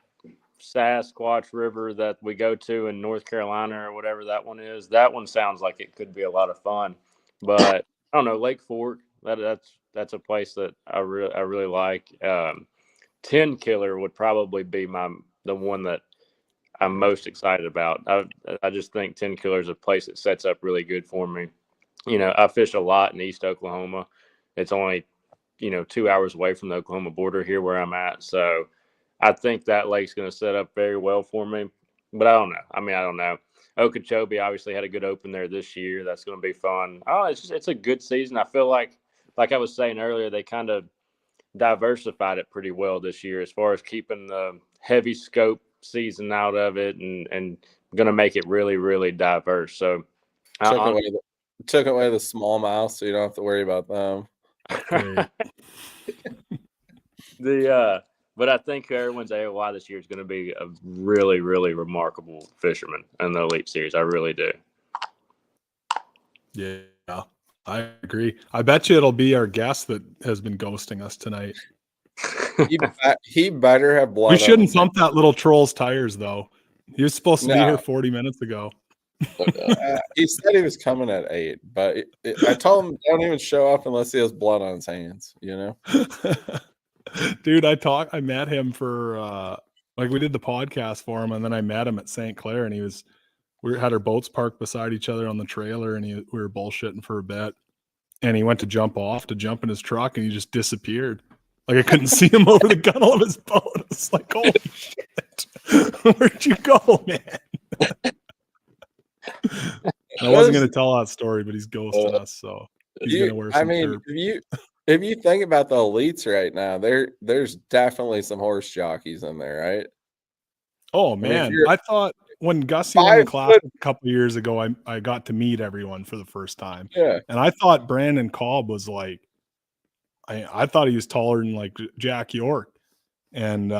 River that we go to in North Carolina or whatever that one is, that one sounds like it could be a lot of fun. But I don't know, Lake Fork, that's a place that I really like. 10 Killer would probably be the one that I'm most excited about. I just think 10 Killer is a place that sets up really good for me. You know, I fish a lot in East Oklahoma. It's only, 2 hours away from the Oklahoma border here where I'm at. So I think that lake's going to set up very well for me. but I don't know. I mean, I don't know. Okeechobee obviously had a good open there this year. That's going to be fun. Oh, it's a good season. I feel like I was saying earlier, they kind of diversified it pretty well this year as far as keeping the heavy scope season out of it and going to make it really, really diverse. So took away the smallmouth, so you don't have to worry about them. Great. But I think everyone's AOY this year is going to be a really, really remarkable fisherman in the Elite Series. I really do. Yeah, I agree. I bet you it'll be our guest that has been ghosting us tonight. He better have blood. We shouldn't pump that little troll's tires, though. He was supposed to be here 40 minutes ago. He said he was coming at 8, but I told him don't even show up unless he has blood on his hands, you know? Dude, I met him for we did the podcast for him, and then I met him at St. Clair, and we had our boats parked beside each other on the trailer, and we were bullshitting for a bit, and he went to jump in his truck, and he just disappeared. Like I couldn't see him over the gunnel of his boat. It's like, holy shit, where'd you go, man? I wasn't going to tell that story, but he's ghosted us, so he's going to wear some turp. If you think about the elites right now, there's definitely some horse jockeys in there, right? Oh man, I thought when Gussie won the class a couple of years ago, I got to meet everyone for the first time. Yeah, and I thought Brandon Cobb was like, I thought he was taller than like Jack York, and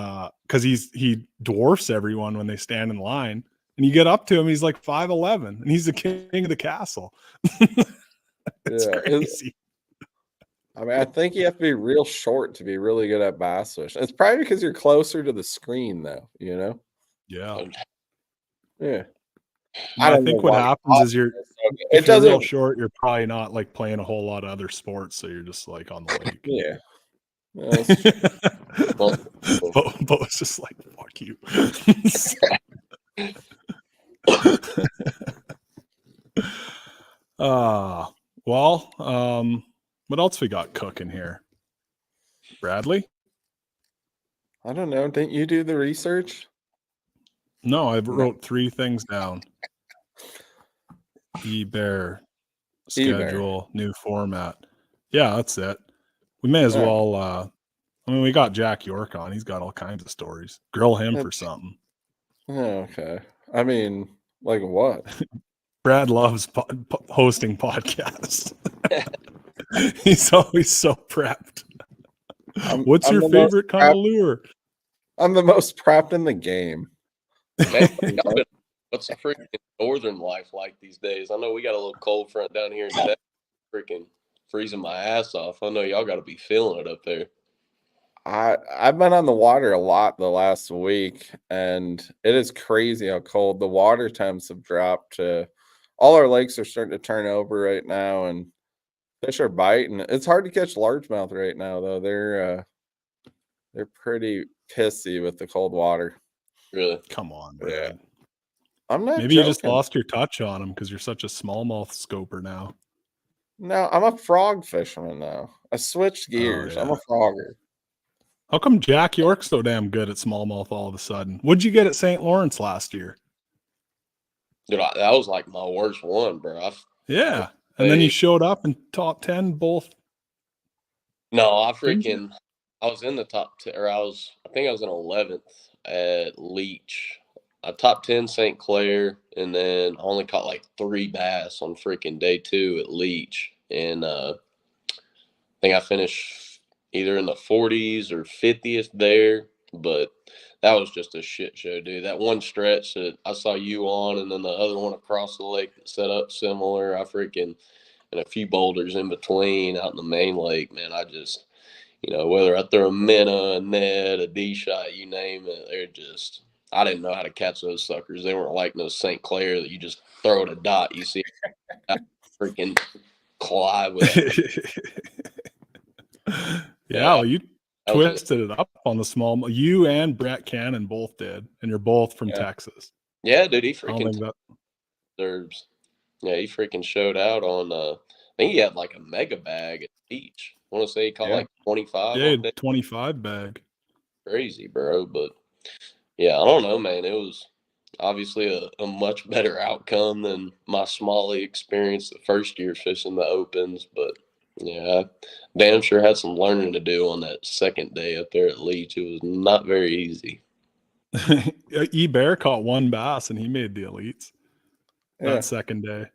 because he dwarfs everyone when they stand in line. And you get up to him, he's like 5'11", and he's the king of the castle. It's crazy. I mean, I think you have to be real short to be really good at bass fishing. It's probably because you're closer to the screen, though. You know? Yeah. Yeah. I think what happens is if you're real short, you're probably not like playing a whole lot of other sports, so you're just like on the lake. Yeah. But it's just like, fuck you. What else we got cooking here? Bradley? I don't know. Didn't you do the research? No, I wrote 3 things down. Ebare schedule, new format. Yeah, that's it. We may as well we got Jack York on. He's got all kinds of stories. Grill him for something. Okay. I mean, like what? Brad loves hosting podcasts. He's always so prepped. What's your favorite kind of lure? I'm the most prepped in the game. Man, what's the freaking northern life like these days? I know we got a little cold front down here in Texas, freaking freezing my ass off. I know y'all got to be feeling it up there. I've been on the water a lot the last week, and it is crazy how cold the water temps have dropped. All our lakes are starting to turn over right now, and fish are biting. It's hard to catch largemouth right now, though. They're pretty pissy with the cold water. Really? Come on, Brad. Yeah. I'm not. Maybe joking. You just lost your touch on them because you're such a smallmouth scoper now. No, I'm a frog fisherman now. I switched gears. I'm a frogger. How come Jack York's so damn good at smallmouth all of a sudden? What'd you get at St. Lawrence last year? Dude, that was like my worst one, bro. And then you showed up in top 10 both. No, I was in the top 10, or I think I was in 11th at Leech. I top 10 St. Clair, and then I only caught like 3 bass on freaking day 2 at Leech. And I think I finished either in the 40s or 50th there, but that was just a shit show, dude. That one stretch that I saw you on, and then the other one across the lake that set up similar, and a few boulders in between out in the main lake, man, I just, whether I throw a minnow, a net, a D-shot, you name it, I didn't know how to catch those suckers. They weren't like no St. Clair that you just throw at a dot. You see freaking collide with it. Well, you twisted it up on the small. You and Brett Cannon both did, and you're both from Texas. Yeah, dude, he freaking deserves. Yeah, he freaking showed out on. I think he had like a mega bag at the beach. I want to say he caught like 25. Yeah, 25 bag. Crazy, bro. But yeah, I don't know, man. It was obviously a much better outcome than my Smalley experience the first year fishing the opens. But yeah, I damn sure had some learning to do on that second day up there at Leach. It was not very easy. Ebare caught one bass and he made the elites Yeah. that second day.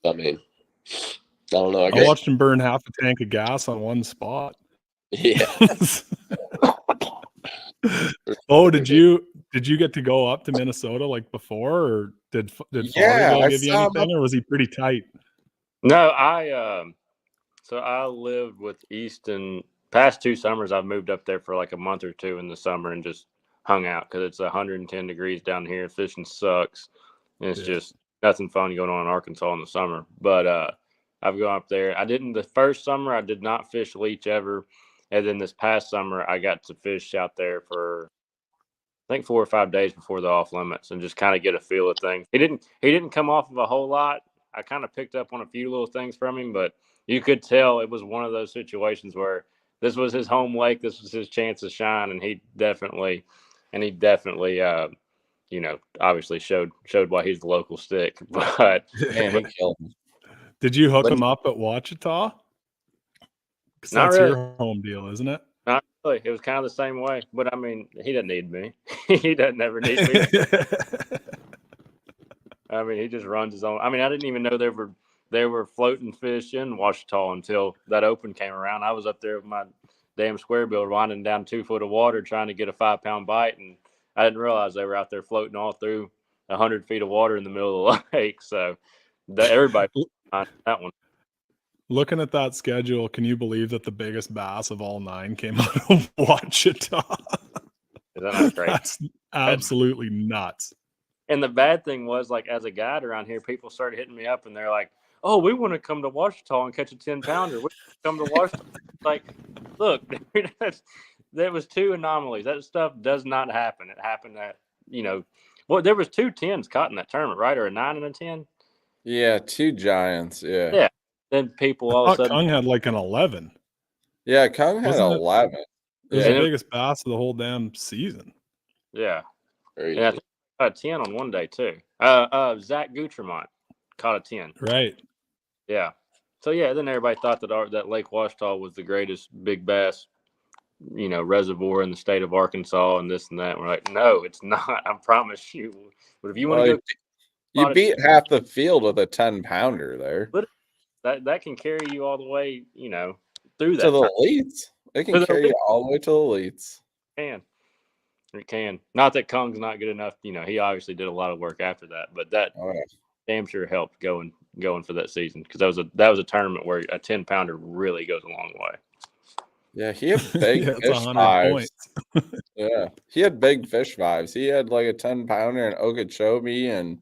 I mean, I don't know. I I guess. watched him burn half a tank of gas on one spot. Yeah. Oh, did you get to go up to Minnesota like before, or did Yeah, Fothergill I give you saw him anything, or was he pretty tight? No, so I lived with Easton. Past 2 summers, I've moved up there for like a month or two in the summer and just hung out because it's 110 degrees down here. Fishing sucks, and it's just nothing fun going on in Arkansas in the summer. But I've gone up there. I didn't the first summer. I did not fish leech ever, and then this past summer I got to fish out there for I think 4 or 5 days before the off limits and just kind of get a feel of things. He didn't come off of a whole lot. I kind of picked up on a few little things from him, but you could tell it was one of those situations where this was his home lake. This was his chance to shine, and he definitely, obviously showed why he's the local stick. But Man, he killed him. Did you hook him up at Ouachita? Because Not that's really. your home deal, isn't it? Not really. It was kind of the same way. But I mean, he doesn't need me. He doesn't ever need me. I mean, he just runs his own. I mean, I didn't even know there were floating fish in Ouachita until that open came around. I was up there with my damn square bill winding down 2 foot of water trying to get a 5-pound bite, and I didn't realize they were out there floating all through 100 feet of water in the middle of the lake. So everybody on that one. Looking at that schedule, can you believe that the biggest bass of all 9 came out of Ouachita? Is that not great? That's absolutely nuts. And the bad thing was, like, as a guide around here, people started hitting me up and they're like, "Oh, we want to come to Ouachita and catch a 10-pounder. We come to Ouachita." Like, look, dude, there was 2 anomalies. That stuff does not happen. It happened at, there was 2 10s caught in that tournament, right? Or a 9 and a 10? Yeah, 2 giants. Yeah. Yeah. Then people all of a sudden. Kung had like an 11. Yeah, Kung had Wasn't it? 11. It was Yeah. the biggest bass of the whole damn season. Yeah. Crazy. And I think I caught a 10 on one day, too. Zach Gutremont caught a 10. Right. Yeah. So, yeah, then everybody thought that Lake Ouachita was the greatest big bass, reservoir in the state of Arkansas and this and that. And we're like, no, it's not. I promise you. But if you want to you beat half the field with a 10-pounder there. But that can carry you all the way, through that. To the elites. It can carry you all the way to the elites. It can. Not that Kung's not good enough. He obviously did a lot of work after that, but that damn sure helped going for that season because that was a tournament where a 10-pounder really goes a long way. Yeah, he had big fish 100 vibes. points. Yeah, he had big fish vibes. He had like a 10-pounder in Okeechobee and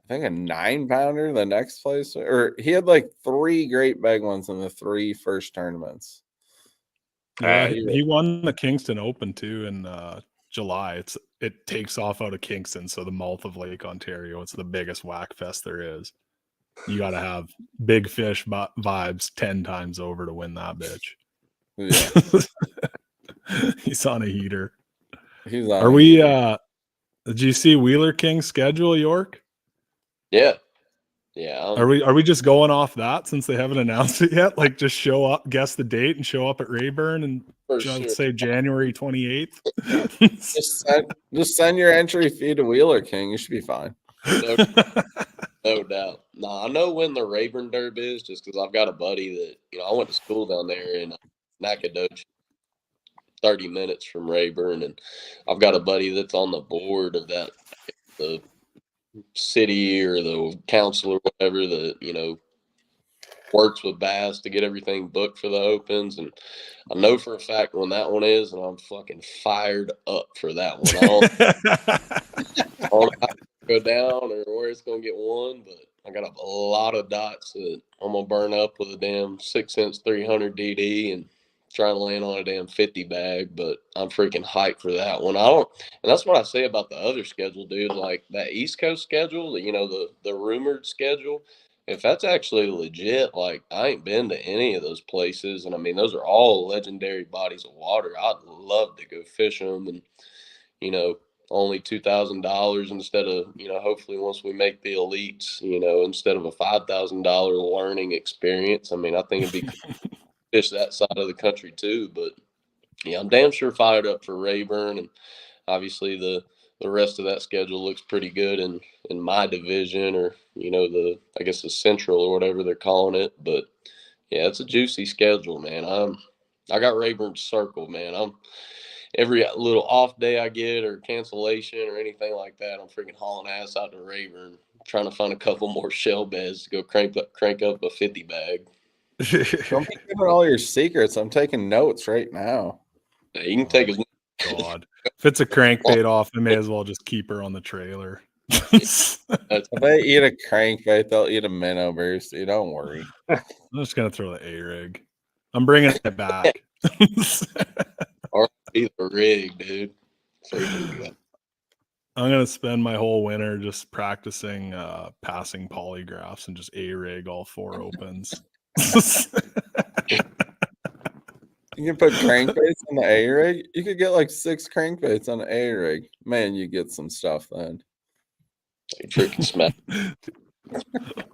I think a 9-pounder the next place. Or he had like 3 great big ones in the 3 first tournaments. Yeah, he won the Kingston Open too in July. It takes off out of Kingston, so the mouth of Lake Ontario. It's the biggest whack fest there is. You got to have big fish vibes 10 times over to win that bitch. Yeah. He's on a heater. He's on. Are we? Did you see Wheeler King's schedule, York? Yeah. Yeah. Are we just going off that since they haven't announced it yet? Like just show up, guess the date, and show up at Rayburn and say January 28th. just send your entry fee to Wheeler King. You should be fine. No doubt. I know when the Rayburn Derby is just because I've got a buddy that I went to school down there in Nacogdoches, 30 minutes from Rayburn, and I've got a buddy that's on the board of the city or the council or whatever that works with bass to get everything booked for the opens, and I know for a fact when that one is, and I'm fucking fired up for that one. I don't know how to go down or where it's gonna get won, but I got a lot of dots that I'm gonna burn up with a damn 6-inch 300 DD and trying to land on a damn 50 bag, but I'm freaking hyped for that one. And that's what I say about the other schedule, dude. Like that East Coast schedule, the rumored schedule. If that's actually legit, like I ain't been to any of those places, and I mean those are all legendary bodies of water. I'd love to go fish them, and only $2,000 instead of, hopefully once we make the elites, instead of a $5,000 learning experience. I mean, I think it'd be cool to fish that side of the country too. But yeah, I'm damn sure fired up for Rayburn, and obviously the rest of that schedule looks pretty good in my division, or I guess the Central or whatever they're calling it. But yeah, it's a juicy schedule, man. I got Rayburn circled, man. I'm every little off day I get or cancellation or anything like that, I'm freaking hauling ass out to Rayburn, trying to find a couple more shell beds to go crank up a 50 bag. Don't be giving all your secrets. I'm taking notes right now. Yeah, you can take as God. If it's a crankbait off, I may as well just keep her on the trailer. If they eat a crankbait, they'll eat a minnow burst. You don't worry. I'm just gonna throw the A-rig. I'm bringing it back. or the rig, dude. I'm gonna spend my whole winter just practicing passing polygraphs and just A-rig all 4 opens. You can put crankbaits on the A-rig. You could get like 6 crankbaits on the A-rig. Man, you get some stuff then. Freaking smack.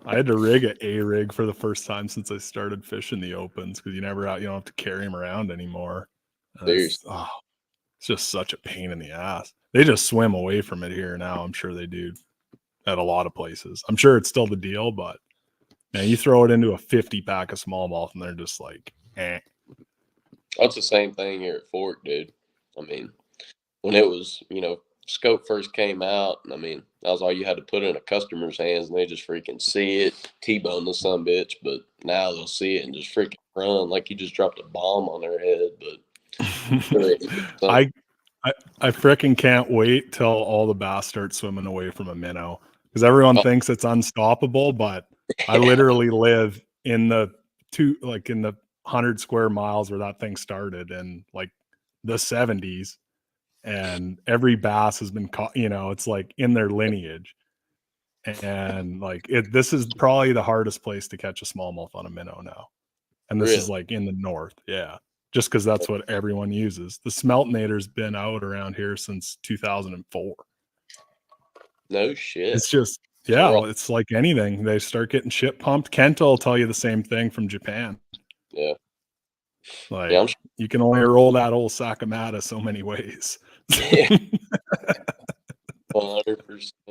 I had to rig an A-rig for the first time since I started fishing the opens, because you don't have to carry them around anymore. It's just such a pain in the ass. They just swim away from it here now. I'm sure they do at a lot of places. I'm sure it's still the deal, but man, you throw it into a 50 pack of smallmouth and they're just like, eh. That's the same thing here at Fork, dude. I mean, when it was, scope first came out, and I mean, that was all you had to put in a customer's hands, and they just freaking see it, T-bone the sumbitch. But now they'll see it and just freaking run like you just dropped a bomb on their head. But I freaking can't wait till all the bass start swimming away from a minnow, because everyone thinks it's unstoppable, but I literally live in the 100 square miles where that thing started in like the 70s, and every bass has been caught, it's like in their lineage. And like this is probably the hardest place to catch a smallmouth on a minnow now. And this is like in the north. Yeah. Just because that's what everyone uses. The Smeltinator's been out around here since 2004. No shit. It's just, it's like anything. They start getting shit pumped. Kenta will tell you the same thing from Japan. Yeah. Like, you can only roll that old Sakamata so many ways. Yeah. 100%.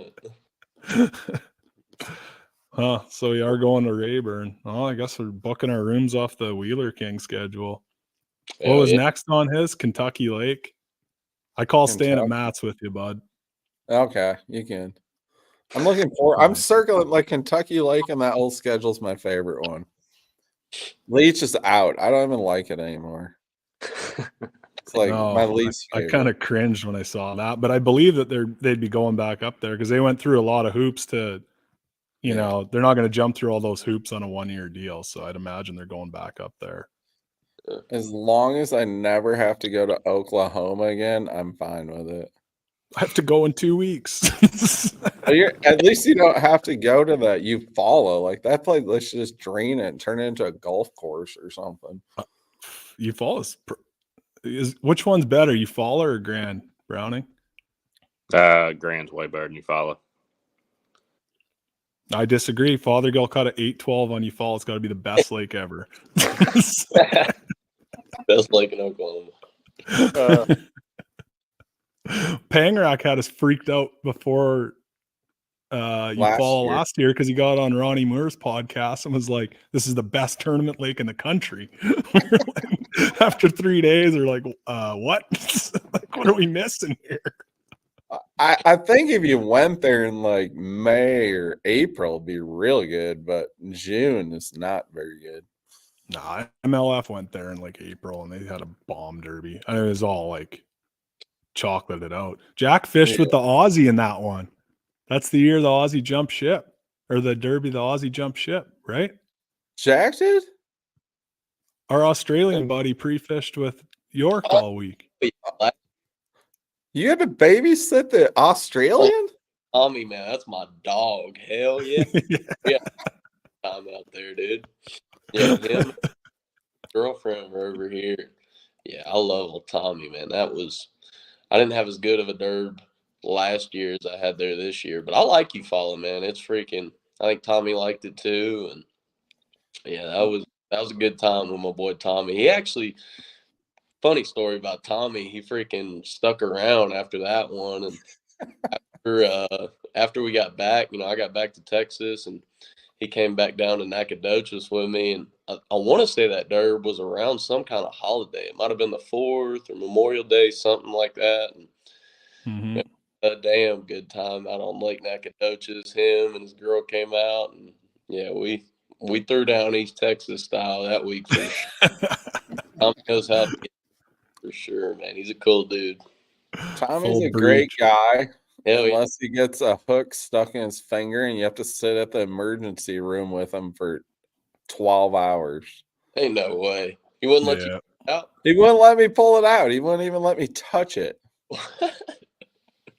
So we are going to Rayburn. Oh, I guess we're booking our rooms off the Wheeler King schedule. What was next on his? Kentucky Lake. I call staying at Matt's with you, bud. Okay, you can. I'm circling like Kentucky Lake, and that old schedule's my favorite one. Leech is out. I don't even like it anymore. It's like my least favorite. I kind of cringed when I saw that, but I believe that they'd be going back up there because they went through a lot of hoops to, they're not going to jump through all those hoops on a 1-year deal. So I'd imagine they're going back up there. As long as I never have to go to Oklahoma again, I'm fine with it. I have to go in 2 weeks. At least you don't have to go to that. You follow like that place. Let's just drain it and turn it into a golf course or something. You follow which one's better, you follow or Grand Browning? Grand's way better than you follow. I disagree. Fothergill caught an 812 on you fall. It's got to be the best lake ever. Best lake in Oklahoma. Pangrack had us freaked out before last year because he got on Ronnie Moore's podcast and was like, "This is the best tournament lake in the country." After 3 days, they're like, "What? Like, what are we missing here?" I think if you went there in like May or April, it'd be really good, but June is not very good. Nah, MLF went there in like April and they had a bomb derby. I mean, it was all like chocolated out. Jack fished with the Aussie in that one. That's the year the Aussie jumped ship, or the derby, the Aussie jumped ship, right? Jack did? Our Australian buddy pre-fished with York all week. You had to babysit the Australian? Tommy, man, that's my dog. Hell yeah. Yeah. I'm out there, dude. Yeah, him, girlfriend were over here. Yeah, I love old Tommy, man. I didn't have as good of a derb last year as I had there this year. But I like Eufaula, man. It's freaking. I think Tommy liked it too, and yeah, that was a good time with my boy Tommy. He actually, funny story about Tommy. He freaking stuck around after that one, and after we got back, I got back to Texas, and he came back down to Nacogdoches with me, and I want to say that derb was around some kind of holiday. It might have been the 4th or Memorial Day, something like that. And Mhm. a damn good time out on Lake Nacogdoches. Him and his girl came out, and yeah, we threw down East Texas style that week for sure. Tommy knows how to get for sure, man. He's a cool dude. Tommy's Full a great breach. guy. Hell yeah. Unless he gets a hook stuck in his finger and you have to sit at the emergency room with him for 12 hours. Ain't no way. He wouldn't let you Yeah. get out. He wouldn't let me pull it out. He wouldn't even let me touch it.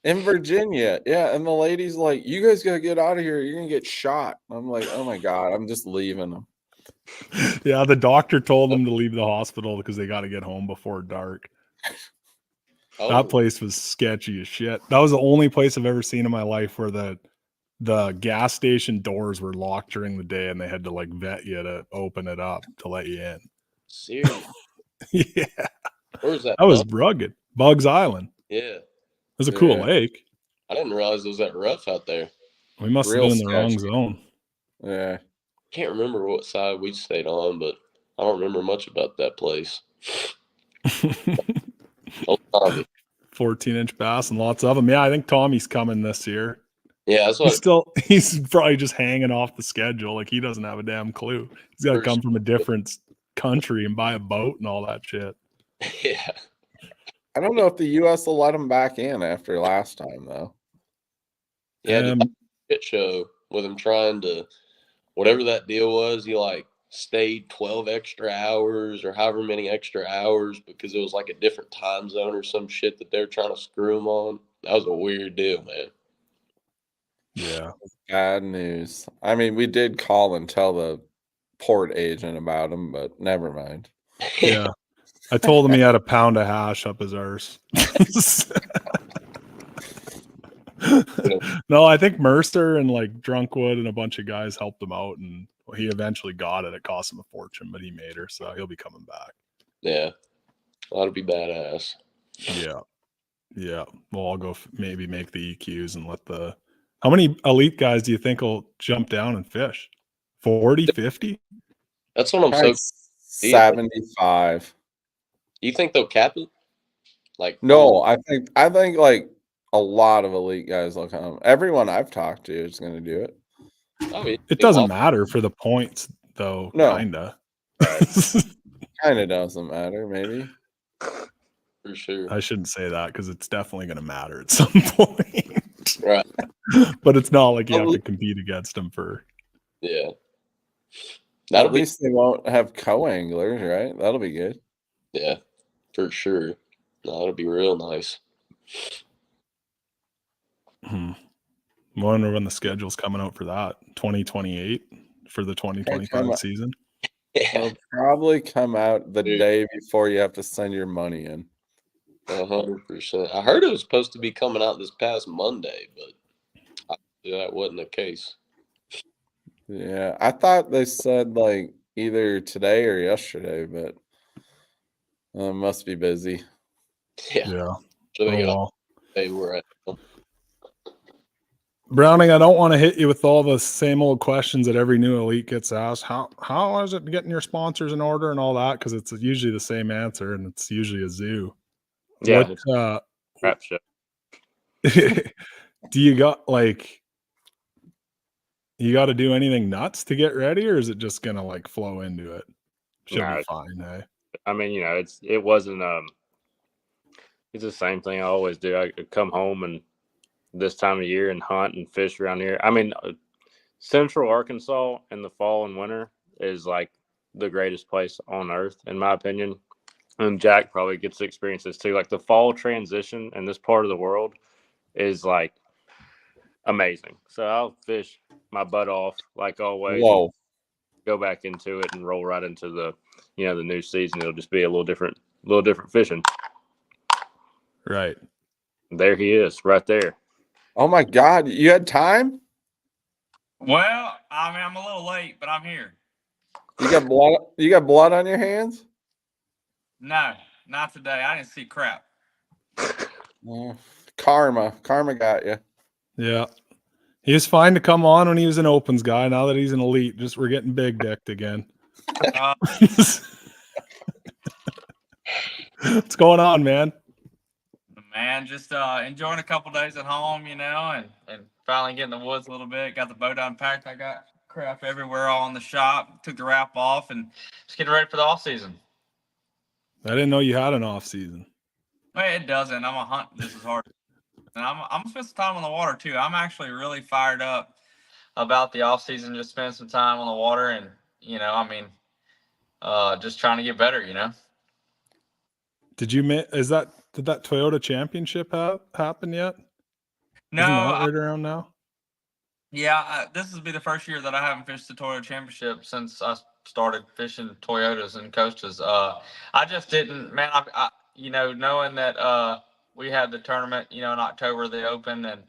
In Virginia. Yeah. And the lady's like, you guys got to get out of here. You're going to get shot. I'm like, oh my God, I'm just leaving him. Yeah, the doctor told them to leave the hospital because they got to get home before dark. Oh, That place was sketchy as shit. That was the only place I've ever seen in my life where the gas station doors were locked during the day and they had to like vet you to open it up to let you in. serious. Yeah, Where's that? that was Bug? rugged. Bugs Island. Yeah. It was a cool Yeah. lake. I didn't realize it was that rough out there. We must Real have been in the wrong sketchy. zone. Yeah. Can't remember what side we stayed on, but I don't remember much about that place. Oh, Tommy. 14-inch bass and lots of them. Yeah, I think Tommy's coming this year. Yeah, that's what. He's probably just hanging off the schedule. Like he doesn't have a damn clue. He's got to come from a different country and buy a boat and all that shit. Yeah. I don't know if the U.S. will let him back in after last time, though. Yeah, the shit show with him trying to, whatever that deal was, he like stayed 12 extra hours or however many extra hours because it was like a different time zone or some shit that they're trying to screw him on. That was a weird deal, man. Yeah. Bad news. I mean, we did call and tell the port agent about him, but never mind. Yeah. I told him he had a pound of hash up his arse. No, I think Mercer and like Drunkwood and a bunch of guys helped him out, and he eventually got it. It cost him a fortune, but he made her, so he'll be coming back. Yeah. That'll be badass. Yeah. Yeah. Well, I'll go maybe make the EQs and let the. How many elite guys do you think will jump down and fish? 40, 50? That's what I'm Probably so. 75. You think they'll cap it? Like No, I think like a lot of elite guys will come. Everyone I've talked to is going to do it. I mean, It doesn't matter for the points, though. No. Kinda. Kind of doesn't matter, maybe. For sure. I shouldn't say that because it's definitely going to matter at some point. Right. But it's not like you have to compete against them for. Yeah. At least they won't have co-anglers, right? That'll be good. Yeah, for sure. No, that'll be real nice. I wonder when the schedule's coming out for that. 2028 for the 2025 season. It'll probably come out the day before you have to send your money in. 100%. I heard it was supposed to be coming out this past Monday, but that wasn't the case. Yeah, I thought they said like either today or yesterday, but must be busy. Yeah. So they were at. Browning, I don't want to hit you with all the same old questions that every new elite gets asked. How is it getting your sponsors in order and all that? Because it's usually the same answer, and it's usually a zoo. Yeah, what crap shit. Do you got like? You got to do anything nuts to get ready, or is it just gonna like flow into it? Should be fine, hey. I mean, it wasn't. It's the same thing I always do. I come home and this time of year and hunt and fish around here. I mean, Central Arkansas in the fall and winter is like the greatest place on earth, in my opinion. And Jack probably gets to experience this too. Like the fall transition in this part of the world is like amazing. So I'll fish my butt off like always. Whoa. Go back into it and roll right into the the new season. It'll just be a little different fishing. Right. There he is, right there. Oh my God, you had time? Well, I mean, I'm a little late, but I'm here. You got blood? You got blood on your hands? No, not today. I didn't see crap. Karma got you. Yeah. He was fine to come on when he was an opens guy. Now that he's an elite, just we're getting big decked again. What's going on, man? Man, just enjoying a couple days at home, and finally getting in the woods a little bit. Got the boat unpacked. I got crap everywhere all in the shop. Took the wrap off and just getting ready for the off season. I didn't know you had an off season. Well, it doesn't. I'm a hunt just as hard. And I'm spending some time on the water too. I'm actually really fired up about the off season. Just spending some time on the water, and just trying to get better. Did that Toyota Championship happen yet? No, Isn't that right around now? Yeah, this will be the first year that I haven't fished the Toyota Championship since I started fishing Toyotas and Costas. I just didn't, man. I knowing that we had the tournament, in October, the Open and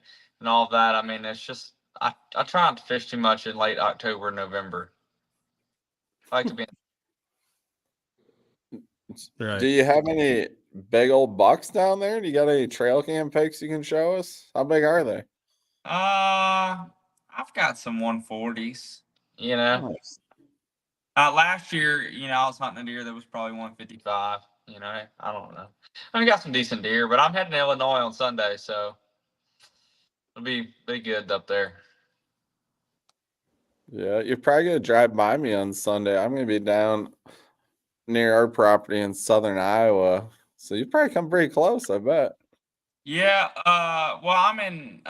all of that. I mean, it's just I try not to fish too much in late October, November. I like to be. Right. Do you have any big old bucks down there? Do you got any trail cam pics you can show us? How big are they? I've got some 140s. Nice. Last year, I was hunting a deer that was probably 155. I don't know. I got some decent deer, but I'm heading to Illinois on Sunday, so it'll be good up there. Yeah, you're probably gonna drive by me on Sunday. I'm gonna be down near our property in southern Iowa, so you probably come pretty close, I bet. Yeah, well, I'm in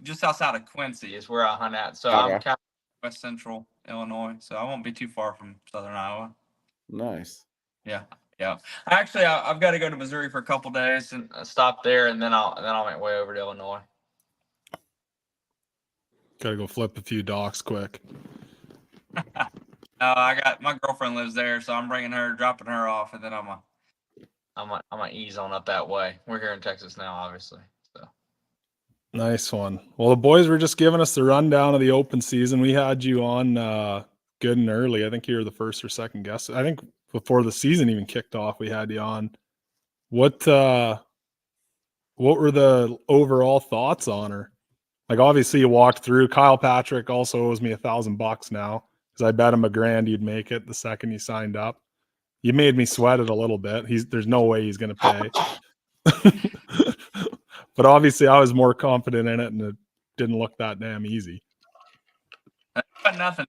just outside of Quincy is where I hunt at, so I'm kind of west central Illinois, so I won't be too far from southern Iowa. Nice. Yeah. Actually, I've got to go to Missouri for a couple days and stop there, and then I'll make way over to Illinois. Gotta go flip a few docks quick. I got my girlfriend lives there, so I'm dropping her off, and then I'm gonna ease on up that way. We're here in Texas now, obviously. So nice one. Well, the boys were just giving us the rundown of the open season. We had you on good and early. I think you were the first or second guest. I think before the season even kicked off, we had you on. What were the overall thoughts on her? Like, obviously you walked through. Kyle Patrick also owes me $1,000 now because I bet him $1,000 you'd make it the second you signed up. You made me sweat it a little bit. There's no way he's going to pay. But obviously I was more confident in it, and it didn't look that damn easy. Nothing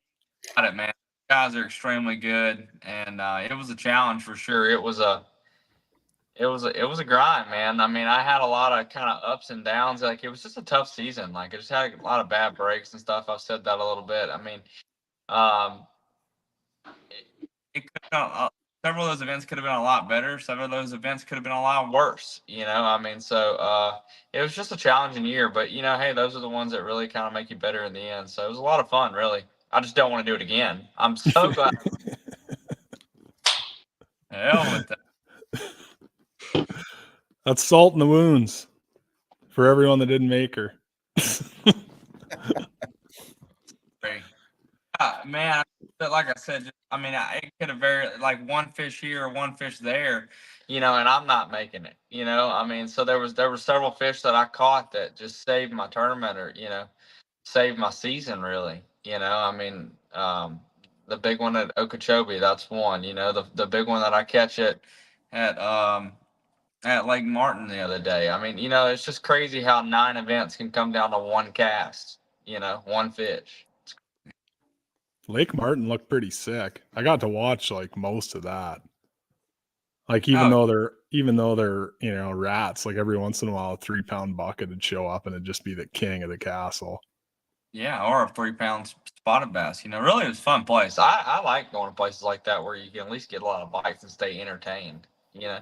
about it, man. Guys are extremely good, and it was a challenge for sure. It was a grind, man. I mean, I had a lot of kind of ups and downs. Like, it was just a tough season. Like, I just had a lot of bad breaks and stuff. I've said that a little bit. I mean, several of those events could have been a lot better. Several of those events could have been a lot worse. I mean, so it was just a challenging year. But hey, those are the ones that really kind of make you better in the end. So it was a lot of fun, really. I just don't want to do it again. I'm so glad. Hell with that. That's salt in the wounds for everyone that didn't make her. Man, like I said, I mean, it could have varied, like one fish here or one fish there, and I'm not making it. I mean, so there were several fish that I caught that just saved my tournament, or saved my season, really. I mean, the big one at Okeechobee, that's one. The big one that I catch at Lake Martin the other day. I mean, it's just crazy how 9 events can come down to one cast, one fish. Lake Martin looked pretty sick. I got to watch like most of that. Like, even though they're rats, like every once in a while a 3-pound bucket would show up and it'd just be the king of the castle. Yeah, or a 3-pound spotted bass. Really, it was a fun place. I like going to places like that where you can at least get a lot of bites and stay entertained. Yeah.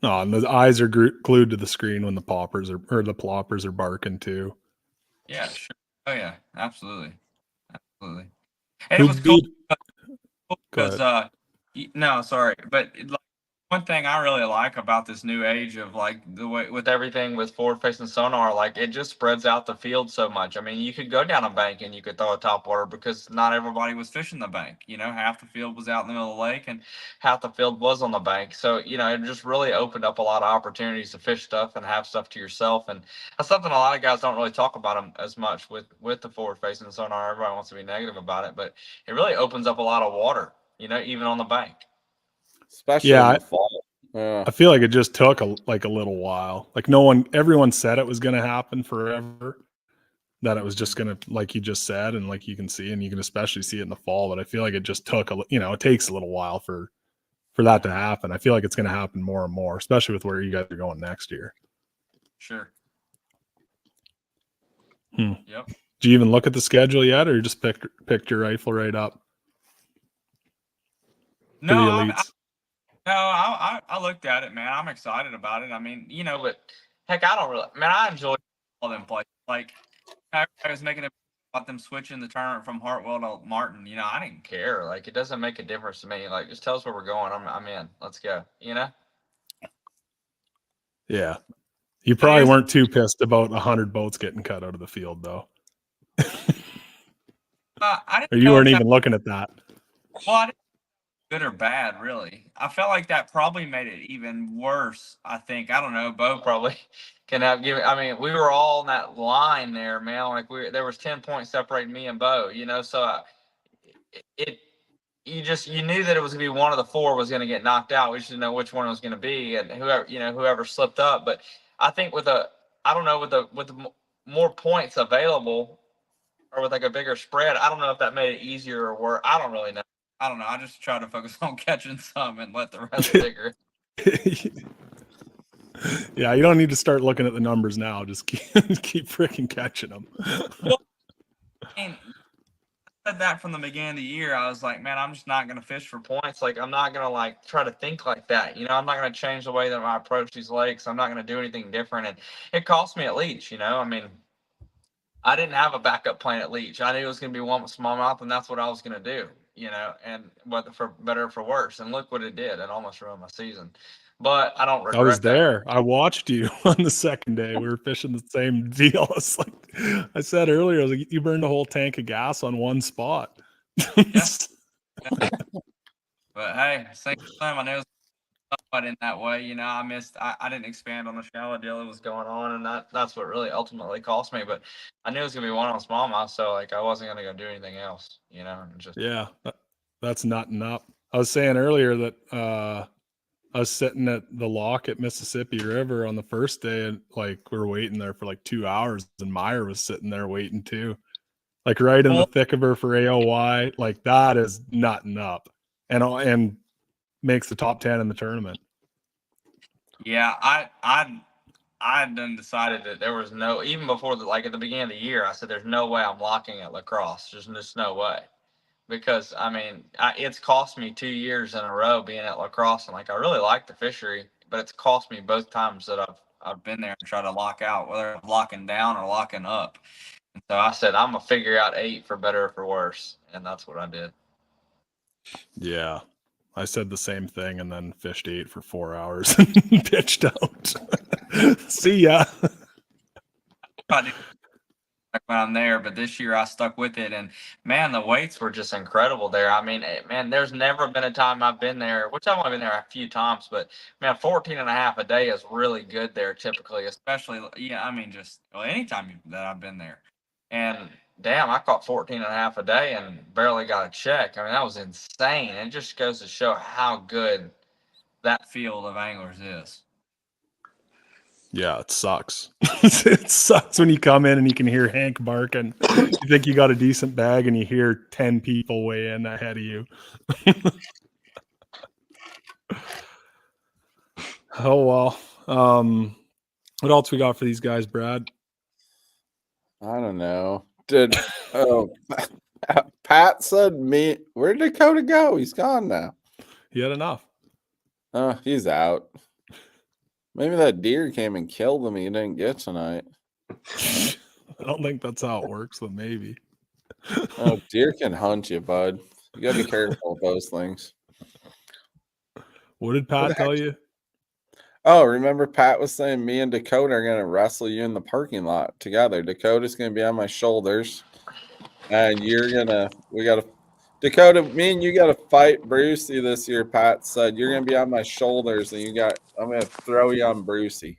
No, and the eyes are glued to the screen when the ploppers are barking too. Yeah, sure. Oh yeah, absolutely. And it was cool because no, sorry, but One thing I really like about this new age of like the way with everything with forward facing sonar, like it just spreads out the field so much. I mean, you could go down a bank and you could throw a top water because not everybody was fishing the bank. You know, half the field was out in the middle of the lake and half the field was on the bank. So, you know, it just really opened up a lot of opportunities to fish stuff and have stuff to yourself. And that's something a lot of guys don't really talk about them as much with the forward facing sonar. Everybody wants to be negative about it, but it really opens up a lot of water, you know, even on the bank. Especially in the fall. Yeah. I feel like it just took a little while. Like everyone said it was going to happen forever. That it was just going to, like you just said, and like you can see, and you can especially see it in the fall. But I feel like it just took it takes a little while for that to happen. I feel like it's going to happen more and more, especially with where you guys are going next year. Sure. Yep. Do you even look at the schedule yet, or you just picked your rifle right up? No, I looked at it, man. I'm excited about it. I mean, you know, but heck, I enjoy all them plays. Like, I was making about them switching the tournament from Hartwell to Martin. You know, I didn't care. Like, it doesn't make a difference to me. Like, just tell us where we're going. I'm in. Let's go. You know? Yeah. You probably weren't too pissed about 100 boats getting cut out of the field, though. Or you weren't even looking at that. Well, I didn't. Good or bad, really. I felt like that probably made it even worse. I think, I don't know, Beau probably can have given. I mean, we were all in that line there, man. Like there was 10 points separating me and Beau, you know. So you knew that it was gonna be one of the four was gonna get knocked out. We just didn't know which one it was gonna be, and whoever slipped up. But I think with the more points available, or with like a bigger spread, I don't know if that made it easier or worse. I don't really know. I don't know. I just try to focus on catching some and let the rest figure it. Yeah, you don't need to start looking at the numbers now. Just keep freaking catching them. Well, I mean, I said that from the beginning of the year. I was like, man, I'm just not going to fish for points. Like, I'm not going to like try to think like that. You know, I'm not going to change the way that I approach these lakes. I'm not going to do anything different. And it cost me at Leech, you know. I mean, I didn't have a backup plan at Leech. I knew it was going to be one with smallmouth, and that's what I was going to do. You know, and whether for better or for worse. And look what it did. It almost ruined my season. But I don't regret I was there. that. I watched you on the second day. We were fishing the same deal. It's like I said earlier, I was like, you burned a whole tank of gas on one spot. Yes. But hey, same time, I know it's somewhat in that way. You know, I didn't expand on the shallow deal that was going on, and that's what really ultimately cost me. But I knew it was gonna be one on smallmouth, so like I wasn't gonna go do anything else. You know, just that's nutting up. I was saying earlier that I was sitting at the lock at Mississippi River on the first day, and like we're waiting there for like 2 hours, and Meyer was sitting there waiting too, like right in the thick of her for AOY. Like that is nutting up, and makes the top 10 in the tournament. Yeah, I done decided that there was no, even before like at the beginning of the year, I said there's no way I'm locking at La Crosse. There's just no way. Because I mean, it's cost me 2 years in a row being at La Crosse, and like I really like the fishery, but it's cost me both times that I've been there and tried to lock out, whether I'm locking down or locking up. And so I said I'm gonna figure out 8 for better or for worse, and that's what I did. Yeah, I said the same thing, and then fished 8 for 4 hours and pitched out. See ya. When I'm there, but this year I stuck with it, and man, the weights were just incredible there. I mean, man, there's never been a time I've been there, which I've only been there a few times, but man, 14 and a half a day is really good there typically, especially, I mean, just anytime that I've been there. And damn, I caught 14 and a half a day and barely got a check. I mean, that was insane. It just goes to show how good that field of anglers is. Yeah, it sucks. It sucks when you come in and you can hear Hank barking. You think you got a decent bag and you hear 10 people weigh in ahead of you. Oh, well. What else we got for these guys, Brad? I don't know. Pat said where'd Dakota go? He's gone now. He had enough. Oh, he's out. Maybe that deer came and killed him. He didn't get tonight. I don't think that's how it works, but maybe. Oh, deer can hunt you, bud. You gotta be careful with those things. What did Pat tell you? Oh, remember Pat was saying me and Dakota are gonna wrestle you in the parking lot together. Dakota's gonna be on my shoulders, and Dakota, me and you gotta fight Brucey this year. Pat said you're gonna be on my shoulders, and I'm gonna throw you on Brucey.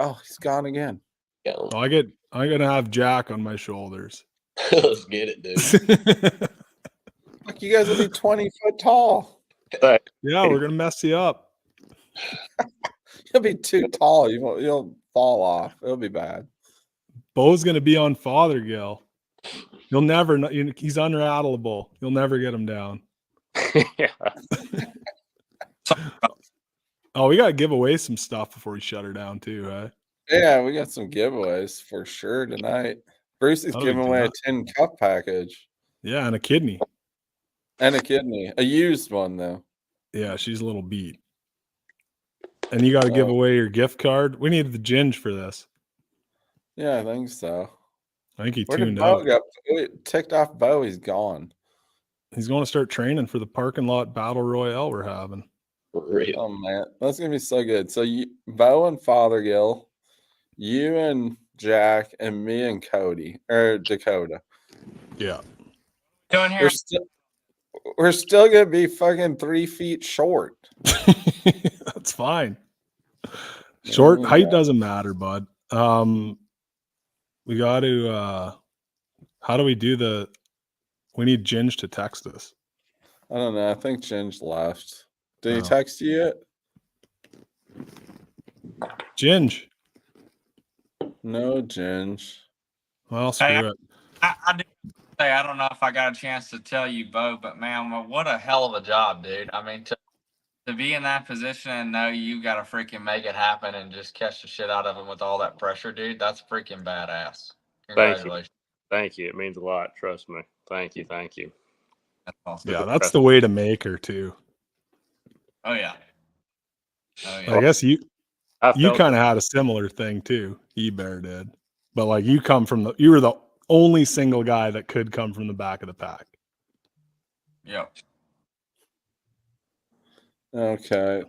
Oh, he's gone again. Yeah. Oh, I'm gonna have Jack on my shoulders. Let's get it, dude. Fuck, you guys will be 20 foot tall. Yeah, we're gonna mess you up. You'll be too tall. You'll fall off. It'll be bad. Beau's gonna be on Fothergill. You'll never know. He's unrattleable. You'll never get him down. Yeah. Oh, we gotta give away some stuff before we shut her down too, right? Yeah, we got some giveaways for sure tonight. Brucey's Oh, giving we away do a 10 cup package Yeah, and a kidney. and a kidney, a used one though. Yeah, she's a little beat. And you got to give away your gift card. We needed the Ginge for this. Yeah, I think so. I think he Where did tuned Beau out. go? It ticked off Beau. He's gone. He's going to start training for the parking lot battle royale we're having. Real. Oh man, that's gonna be so good. So Beau and Fothergill, you and Jack, and me and Cody or Dakota. Yeah. Doing here. We're still gonna be fucking 3 feet short. That's fine. Short Yeah. height doesn't matter, bud. We got to how do we do we need Ginge to text us. I don't know. I think Ginge left. Did he Oh. text you yet? Ginge. No, Ginge. Well, screw Hey, it. I do say I don't know if I got a chance to tell you, Beau, but man, what a hell of a job, dude. I mean, to be in that position and know you got to freaking make it happen and just catch the shit out of him with all that pressure, dude, that's freaking badass. Congratulations. Thank you. It means a lot. Trust me. Thank you. That's awesome. Yeah, that's the way to make her too. Oh yeah. Oh I yeah. guess you I felt kind of had a similar thing too. Ebare did, but like you were the only single guy that could come from the back of the pack. Yep. Okay.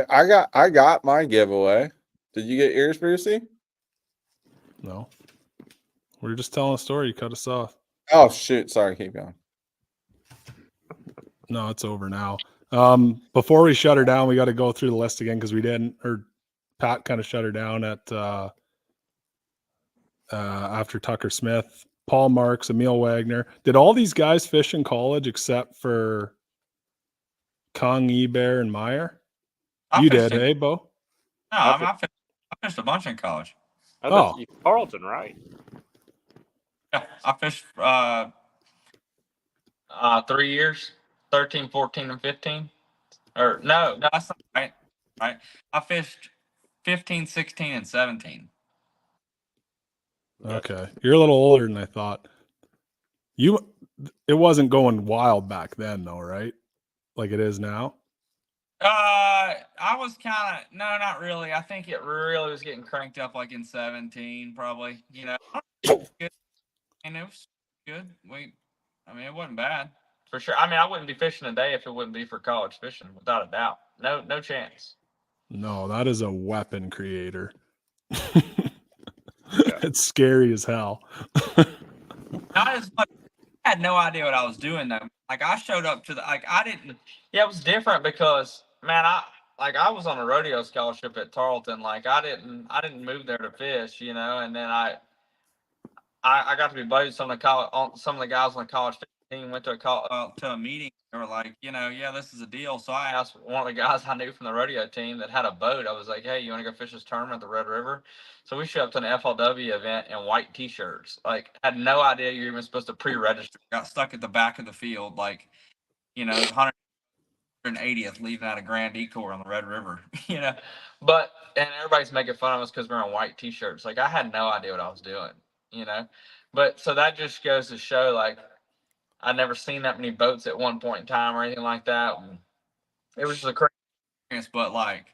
I got my giveaway. Did you get yours, Brucey? No, we were just telling a story. You cut us off. Oh shoot! Sorry, keep going. No, it's over now. Before we shut her down, we got to go through the list again because we didn't, or Pat kind of shut her down at after Tucker Smith, Paul Marks, Emil Wagner. Did all these guys fish in college except for Kung, Ebare, and Meyer? You did, hey, Beau? No, I fished a bunch in college. Oh, Carlton, right? Yeah, I fished 3 years, 13, 14, and 15. Or no, that's not right. Right. I fished 15, 16, and 17. Okay. You're a little older than I thought. It wasn't going wild back then though, right? Like it is now? I was kind of, no, not really. I think it really was getting cranked up like in 17, probably, you know. Good. And it was good. It wasn't bad. For sure. I mean, I wouldn't be fishing today if it wouldn't be for college fishing, without a doubt. No chance. No, that is a weapon creator. It's scary as hell. Not as much. I had no idea what I was doing though. Like I showed up to I didn't. Yeah, it was different because man, I was on a rodeo scholarship at Tarleton. Like I didn't move there to fish, you know. And then I got to be buddies with some of the guys on the college team. Went to a meeting. They were like, you know, yeah, this is a deal. So I asked one of the guys I knew from the rodeo team that had a boat. I was like, hey, you want to go fish this tournament at the Red River? So we showed up to an FLW event in white T-shirts. Like, had no idea you were even supposed to pre-register. Got stuck at the back of the field, like, you know, 180th leaving out of Grand Ecore on the Red River, you know. And everybody's making fun of us because we're in white T-shirts. Like, I had no idea what I was doing, you know. But so that just goes to show, like, I'd never seen that many boats at one point in time or anything like that. It was just a crazy experience, but like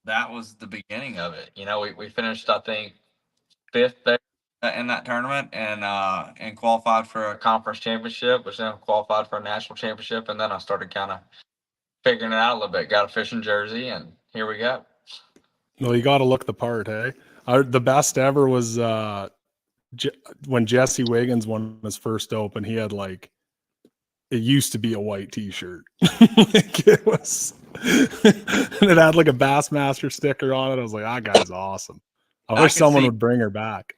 that was the beginning of it. You know, we finished, I think, 5th there in that tournament and qualified for a conference championship, which then qualified for a national championship, and then I started kind of figuring it out a little bit. Got a fishing jersey, and here we go. Well, you got to look the part, hey. The best ever was when Jesse Wiggins won his first Open. He had like, it used to be a white T-shirt. Like it was, and it had like a Bassmaster sticker on it. I was like, that guy's awesome. I wish someone would bring her back.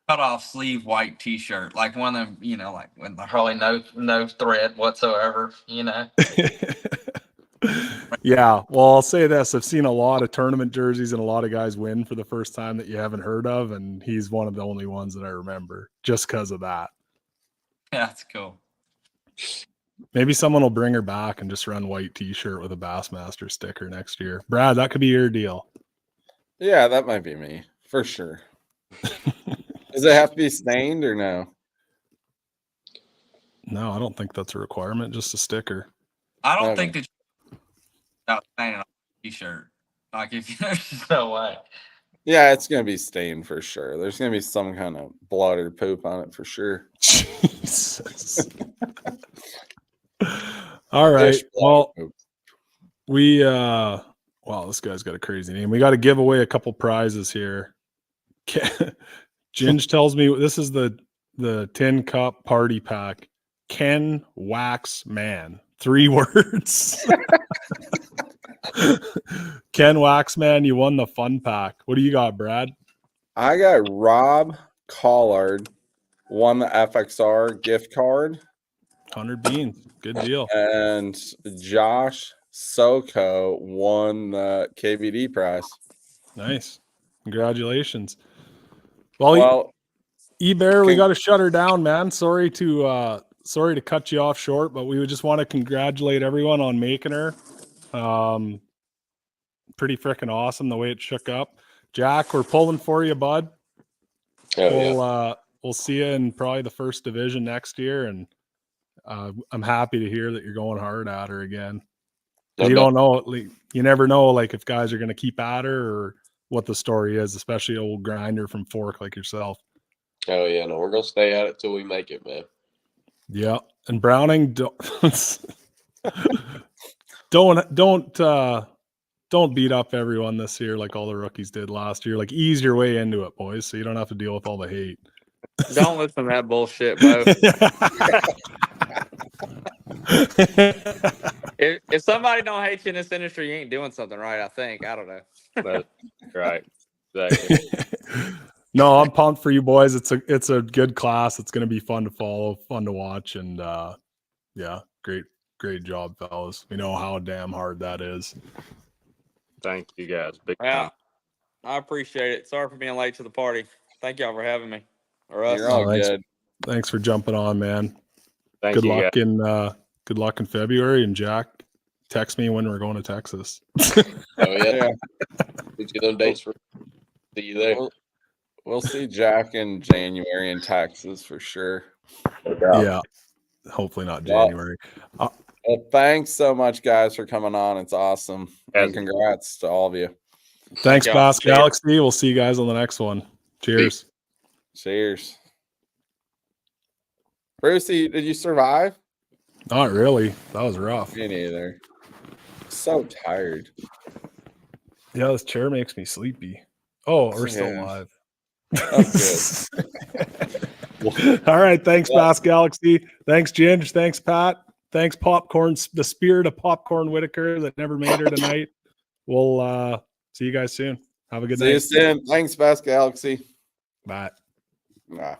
Cut off sleeve white T-shirt, like one of them, you know, like with hardly no thread whatsoever, you know. Yeah, well, I'll say this: I've seen a lot of tournament jerseys and a lot of guys win for the first time that you haven't heard of, and he's one of the only ones that I remember just because of that. Yeah, that's cool. Maybe someone will bring her back and just run white T-shirt with a Bassmaster sticker next year. Brad, that could be your deal. Yeah, that might be me for sure. Does it have to be stained or no? No, I don't think that's a requirement. Just a sticker. I don't think that without staining on a T-shirt. Like if there's no way. Yeah, it's gonna be stained for sure. There's gonna be some kind of blood or poop on it for sure. Jesus. All right. Well, we wow, this guy's got a crazy name. We got to give away a couple prizes here. Ginge tells me this is the tin cup party pack. Ken Wax Man. 3 words. Ken Waxman, you won the fun pack. What do you got, Brad? I got Rob Collard won the FXR gift card. 100 beans. Good deal. And Josh Soko won the KVD prize. Nice. Congratulations. Well, Ebare, we got to shut her down, man. Sorry to cut you off short, but we would just want to congratulate everyone on making her. Pretty freaking awesome the way it shook up. Jack, we're pulling for you, bud. We'll see you in probably the first division next year, and I'm happy to hear that you're going hard at her again. You don't know, you never know, like if guys are going to keep at her or what the story is, especially an old grinder from Fork like yourself. Oh yeah, no, we're gonna stay at it till we make it, man. Yeah, and Browning, don't beat up everyone this year like all the rookies did last year. Like ease your way into it, boys, so you don't have to deal with all the hate. Don't listen to that bullshit, Beau. If somebody don't hate you in this industry, you ain't doing something right, I think. I don't know. That's right. Exactly. No, I'm pumped for you boys. It's a good class. It's going to be fun to follow, fun to watch, and yeah, great job, fellas. We know how damn hard that is. Thank you guys. Big Yeah, time. I appreciate it. Sorry for being late to the party. Thank y'all for having me. You're all good. Thanks for jumping on, man. Thank Good you luck guys. good luck in February. And Jack, text me when we're going to Texas. Oh yeah. Get you them dates for see you there. We'll see Jack in January in Texas for sure. Yeah. Hopefully not January. Well, thanks so much, guys, for coming on. It's awesome. And congrats to all of you. Thanks, Bass Galaxy. We'll see you guys on the next one. Cheers. Cheers. Brucey, did you survive? Not really. That was rough. Me neither. So tired. Yeah, this chair makes me sleepy. Oh, we're still live. That's good. All right. Thanks, Bass Galaxy. Thanks, Ginge. Thanks, Pat. Thanks, Popcorn, the spirit of Popcorn Whitaker that never made her tonight. We'll see you guys soon. Have a good night. See you soon. Thanks, Bass Galaxy. Bye. Nah.